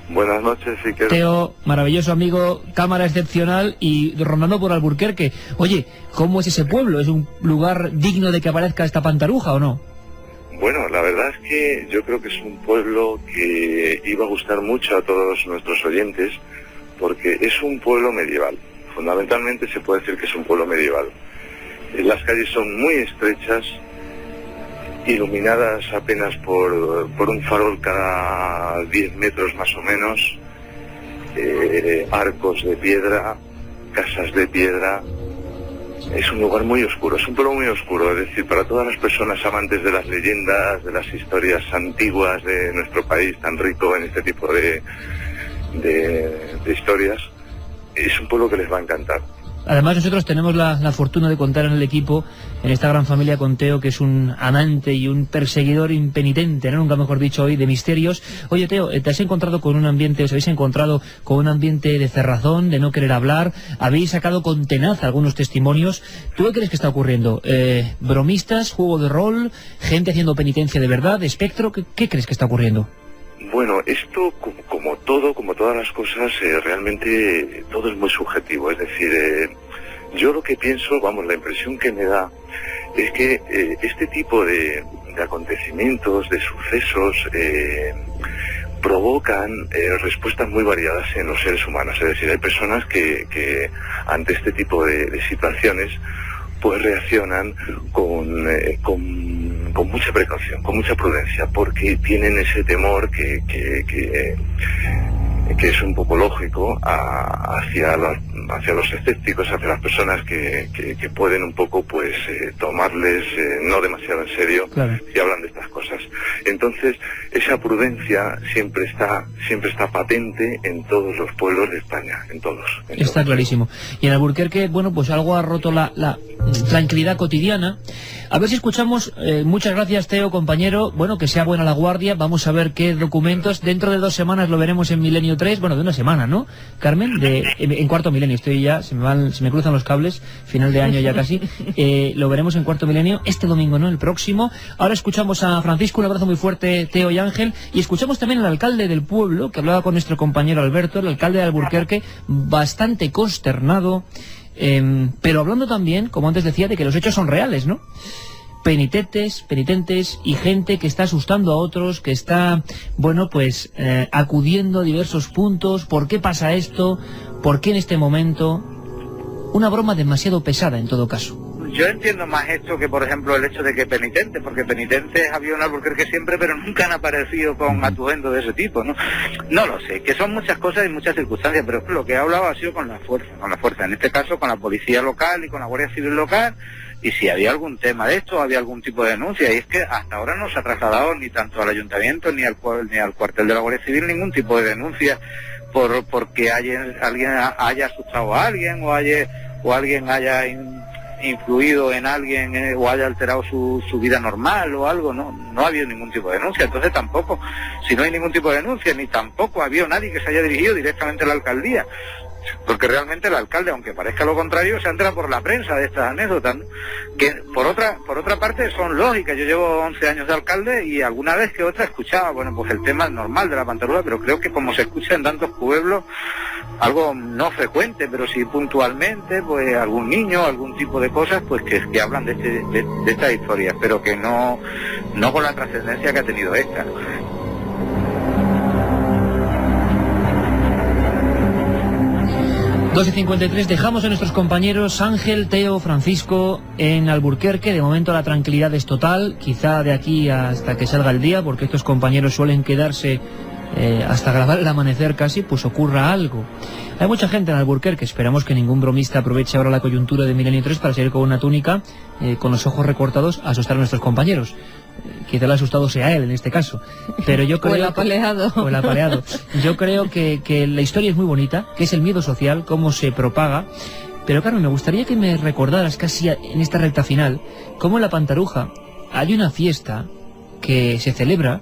Buenas noches, si quieres. Teo, maravilloso amigo, cámara excepcional y rondando por Alburquerque. Oye, ¿cómo es ese pueblo? ¿Es un lugar digno de que aparezca esta pantaruja o no? Bueno, la verdad es que yo creo que es un pueblo que iba a gustar mucho a todos nuestros oyentes porque es un pueblo medieval. Fundamentalmente se puede decir que es un pueblo medieval. Las calles son muy estrechas, iluminadas apenas por un farol cada 10 metros más o menos, arcos de piedra, casas de piedra. Es un lugar muy oscuro, es un pueblo muy oscuro, es decir, para todas las personas amantes de las leyendas, de las historias antiguas de nuestro país tan rico en este tipo de historias, es un pueblo que les va a encantar. Además nosotros tenemos la fortuna de contar en el equipo, en esta gran familia, con Teo, que es un amante y un perseguidor impenitente, ¿no? Nunca mejor dicho hoy, de misterios. Oye, Teo, ¿te has encontrado con un ambiente, os habéis encontrado con un ambiente de cerrazón, de no querer hablar? ¿Habéis sacado con tenaza algunos testimonios? ¿Tú qué crees que está ocurriendo? ¿Bromistas, juego de rol, gente haciendo penitencia de verdad, espectro? ¿Qué crees que está ocurriendo? Bueno, esto, como todas las cosas, realmente todo es muy subjetivo. Es decir, yo lo que pienso, la impresión que me da es que este tipo de acontecimientos, de sucesos, provocan respuestas muy variadas en los seres humanos. Es decir, hay personas que ante este tipo de situaciones pues reaccionan con mucha precaución, con mucha prudencia, porque tienen ese temor que es un poco lógico hacia los escépticos, hacia las personas que pueden un poco pues tomarles no demasiado en serio, claro, si hablan de estas cosas. Entonces esa prudencia siempre está patente en todos los pueblos de España, en todos. Está clarísimo. Y en Alburquerque, bueno, pues algo ha roto la tranquilidad cotidiana. A ver si escuchamos, muchas gracias Teo, compañero, bueno, que sea buena la guardia, vamos a ver qué documentos, dentro de 2 semanas lo veremos en Milenio 3, bueno, de una semana, ¿no, Carmen? En Cuarto Milenio, estoy ya, se me cruzan los cables, final de año ya casi, lo veremos en Cuarto Milenio, este domingo, ¿no?, el próximo. Ahora escuchamos a Francisco, un abrazo muy fuerte, Teo y Ángel, y escuchamos también al alcalde del pueblo, que hablaba con nuestro compañero Alberto, el alcalde de Alburquerque, bastante consternado, pero hablando también, como antes decía, de que los hechos son reales, ¿no? Penitentes y gente que está asustando a otros, que está, bueno, pues acudiendo a diversos puntos. ¿Por qué pasa esto? ¿Por qué en este momento? Una broma demasiado pesada en todo caso. Yo entiendo más esto que, por ejemplo, el hecho de que penitentes, porque penitentes había en Alburquerque siempre, pero nunca han aparecido con atuendo de ese tipo, ¿no? No lo sé, que son muchas cosas y muchas circunstancias, pero lo que he hablado ha sido con la fuerza, en este caso con la policía local y con la Guardia Civil local, y si había algún tema de esto, había algún tipo de denuncia, y es que hasta ahora no se ha trasladado ni tanto al ayuntamiento ni al cuartel de la Guardia Civil ningún tipo de denuncia porque alguien haya asustado a alguien o alguien haya influido en alguien o haya alterado su vida normal o algo. No ha habido ningún tipo de denuncia. Entonces tampoco, si no hay ningún tipo de denuncia, ni tampoco ha habido nadie que se haya dirigido directamente a la alcaldía, porque realmente el alcalde, aunque parezca lo contrario, se entra por la prensa de estas anécdotas, ¿no? Que por otra parte son lógicas. Yo llevo 11 años de alcalde y alguna vez que otra escuchaba, bueno, pues el tema normal de la pantaruga, pero creo que como se escucha en tantos pueblos, algo no frecuente, pero sí puntualmente, pues algún niño, algún tipo de cosas, pues que hablan de estas historias, pero que no con la trascendencia que ha tenido esta. 12:53, dejamos a nuestros compañeros Ángel, Teo, Francisco en Alburquerque. De momento la tranquilidad es total, quizá de aquí hasta que salga el día, porque estos compañeros suelen quedarse hasta grabar el amanecer casi, pues ocurra algo. Hay mucha gente en Alburquerque, esperamos que ningún bromista aproveche ahora la coyuntura de Milenio 3 para salir con una túnica, con los ojos recortados, a asustar a nuestros compañeros. Quizá el asustado sea él en este caso, pero yo creo o el apaleado. Yo creo que la historia es muy bonita, que es el miedo social, cómo se propaga. Pero Carmen, me gustaría que me recordaras casi en esta recta final cómo en la Pantaruja hay una fiesta que se celebra,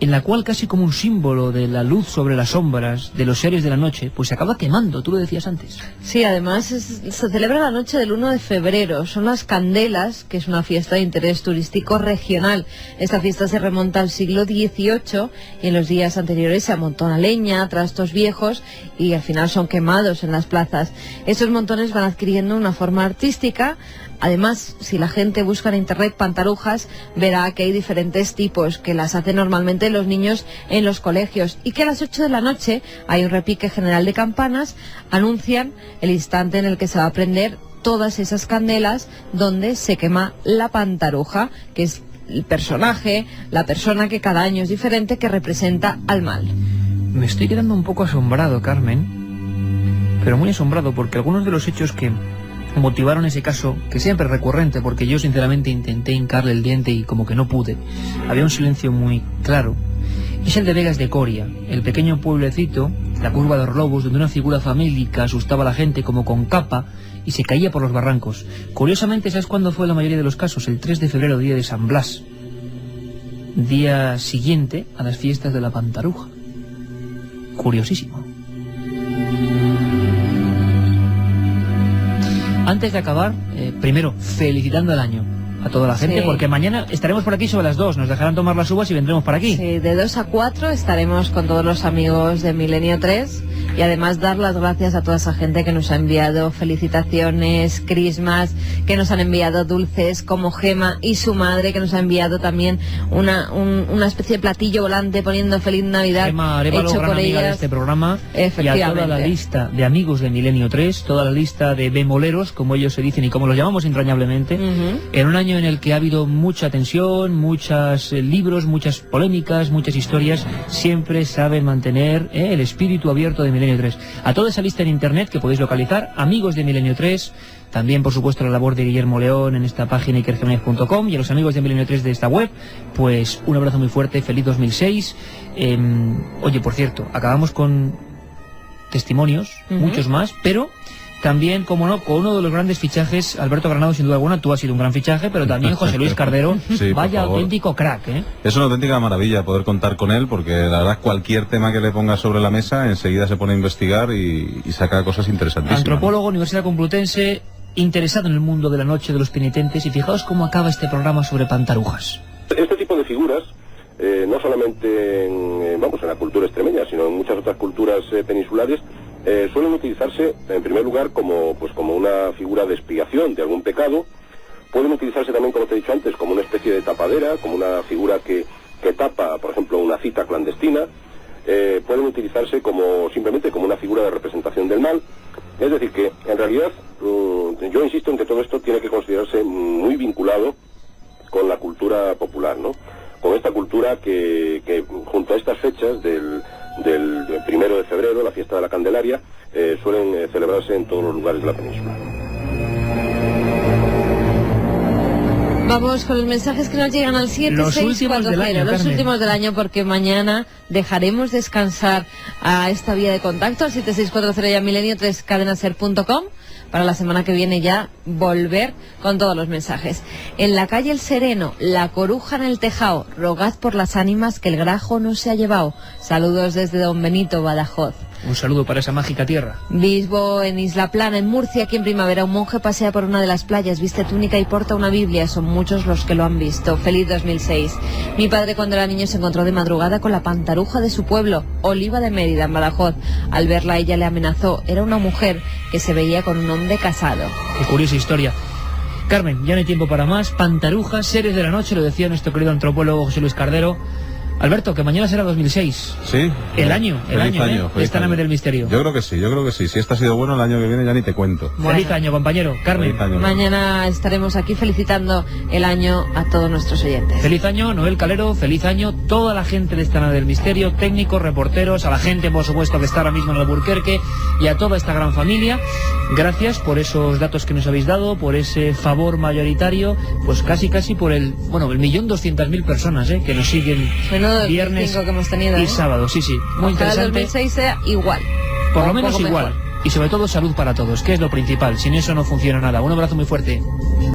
en la cual casi como un símbolo de la luz sobre las sombras, de los seres de la noche, pues se acaba quemando, tú lo decías antes. Sí, además se celebra la noche del 1 de febrero, son las Candelas, que es una fiesta de interés turístico regional. Esta fiesta se remonta al siglo XVIII y en los días anteriores se amontona leña, trastos viejos y al final son quemados en las plazas. Estos montones van adquiriendo una forma artística. Además, si la gente busca en internet pantarujas, verá que hay diferentes tipos, que las hacen normalmente los niños en los colegios, y que a las 8 de la noche hay un repique general de campanas, anuncian el instante en el que se va a prender todas esas candelas donde se quema la pantaruja, que es el personaje, la persona que cada año es diferente, que representa al mal. Me estoy quedando un poco asombrado, Carmen, pero muy asombrado, porque algunos de los hechos que motivaron ese caso, que siempre es recurrente, porque yo sinceramente intenté hincarle el diente y como que no pude, había un silencio muy claro, es el de Vegas de Coria, el pequeño pueblecito, la curva de los lobos, donde una figura famélica asustaba a la gente como con capa y se caía por los barrancos. Curiosamente, ¿sabes cuándo fue la mayoría de los casos? El 3 de febrero, día de San Blas, día siguiente a las fiestas de la Pantaruja. Curiosísimo. Antes de acabar, primero, felicitando el año. a toda la gente, Sí. porque mañana estaremos por aquí sobre las 2, nos dejarán tomar las uvas y vendremos por aquí. Sí, de 2 a 4 estaremos con todos los amigos de Milenio 3 y además dar las gracias a toda esa gente que nos ha enviado felicitaciones, crismas, que nos han enviado dulces como Gema y su madre, que nos ha enviado también una especie de platillo volante poniendo Feliz Navidad Gema Arévalo, hecho gran por amiga de ellas. este programa, y a Efectivamente. toda la lista de amigos de Milenio 3, toda la lista de bemoleros, como ellos se dicen y como los llamamos entrañablemente, en un año en el que ha habido mucha tensión, muchos libros, muchas polémicas, muchas historias, siempre saben mantener el espíritu abierto de Milenio 3. A toda esa lista en internet que podéis localizar, amigos de Milenio 3, también por supuesto la labor de Guillermo León en esta página ikerjimenez.com, y a los amigos de Milenio 3 de esta web, pues un abrazo muy fuerte, feliz 2006. Oye, por cierto, acabamos con testimonios, muchos más, pero también, como no, con uno de los grandes fichajes, Alberto Granado, sin duda alguna, tú has sido un gran fichaje, pero también José Luis Cardero, Sí, vaya por favor. auténtico crack, ¿eh? Es una auténtica maravilla poder contar con él, porque la verdad cualquier tema que le pongas sobre la mesa enseguida se pone a investigar y saca cosas interesantísimas. Antropólogo, Universidad Complutense, interesado en el mundo de la noche de los penitentes, y fijaos cómo acaba este programa sobre pantarujas. Este tipo de figuras, no solamente en la cultura extremeña, sino en muchas otras culturas peninsulares, suelen utilizarse en primer lugar como una figura de expiación de algún pecado. Pueden utilizarse también, como te he dicho antes, como una especie de tapadera, como una figura que tapa, por ejemplo, una cita clandestina. Pueden utilizarse simplemente como una figura de representación del mal. Es decir, que en realidad yo insisto en que todo esto tiene que considerarse muy vinculado con la cultura popular, ¿no? Con esta cultura que junto a estas fechas del 1 de febrero, la fiesta de la Candelaria, suelen celebrarse en todos los lugares de la península. Vamos con los mensajes que nos llegan al 7640, los últimos del año, porque mañana dejaremos descansar a esta vía de contacto, al 7640 y a milenio3 cadenaser.com, para la semana que viene ya volver con todos los mensajes. En la calle El Sereno, la coruja en el tejao, rogad por las ánimas que el grajo no se ha llevado. Saludos desde Don Benito, Badajoz. Un saludo para esa mágica tierra. Bisbo en Isla Plana, en Murcia, aquí en primavera, un monje pasea por una de las playas, viste túnica y porta una Biblia. Son muchos los que lo han visto. Feliz 2006. Mi padre, cuando era niño, se encontró de madrugada con la pantaruja de su pueblo, Oliva de Mérida, en Badajoz. Al verla, ella le amenazó. Era una mujer que se veía con un hombre casado. Qué curiosa historia. Carmen, ya no hay tiempo para más. Pantarujas, seres de la noche, lo decía nuestro querido antropólogo José Luis Cardero. Alberto, que mañana será 2006. Sí. El año, esta nave del misterio. Yo creo que sí. Si este ha sido bueno, el año que viene ya ni te cuento. Bueno. Feliz año, compañero. Carmen. Feliz año. Mañana estaremos aquí felicitando el año a todos nuestros oyentes. Feliz año, Noel Calero, feliz año, toda la gente de esta nave del misterio, técnicos, reporteros, a la gente, por supuesto, que está ahora mismo en Alburquerque, y a toda esta gran familia. Gracias por esos datos que nos habéis dado, por ese favor mayoritario, pues casi por el 1.200.000 personas que nos siguen viernes que hemos tenido, y sábado. Sí, muy ojalá interesante. el 2006 sea igual. Por lo un menos poco igual. mejor. Y sobre todo salud para todos, que es lo principal. Sin eso no funciona nada. Un abrazo muy fuerte.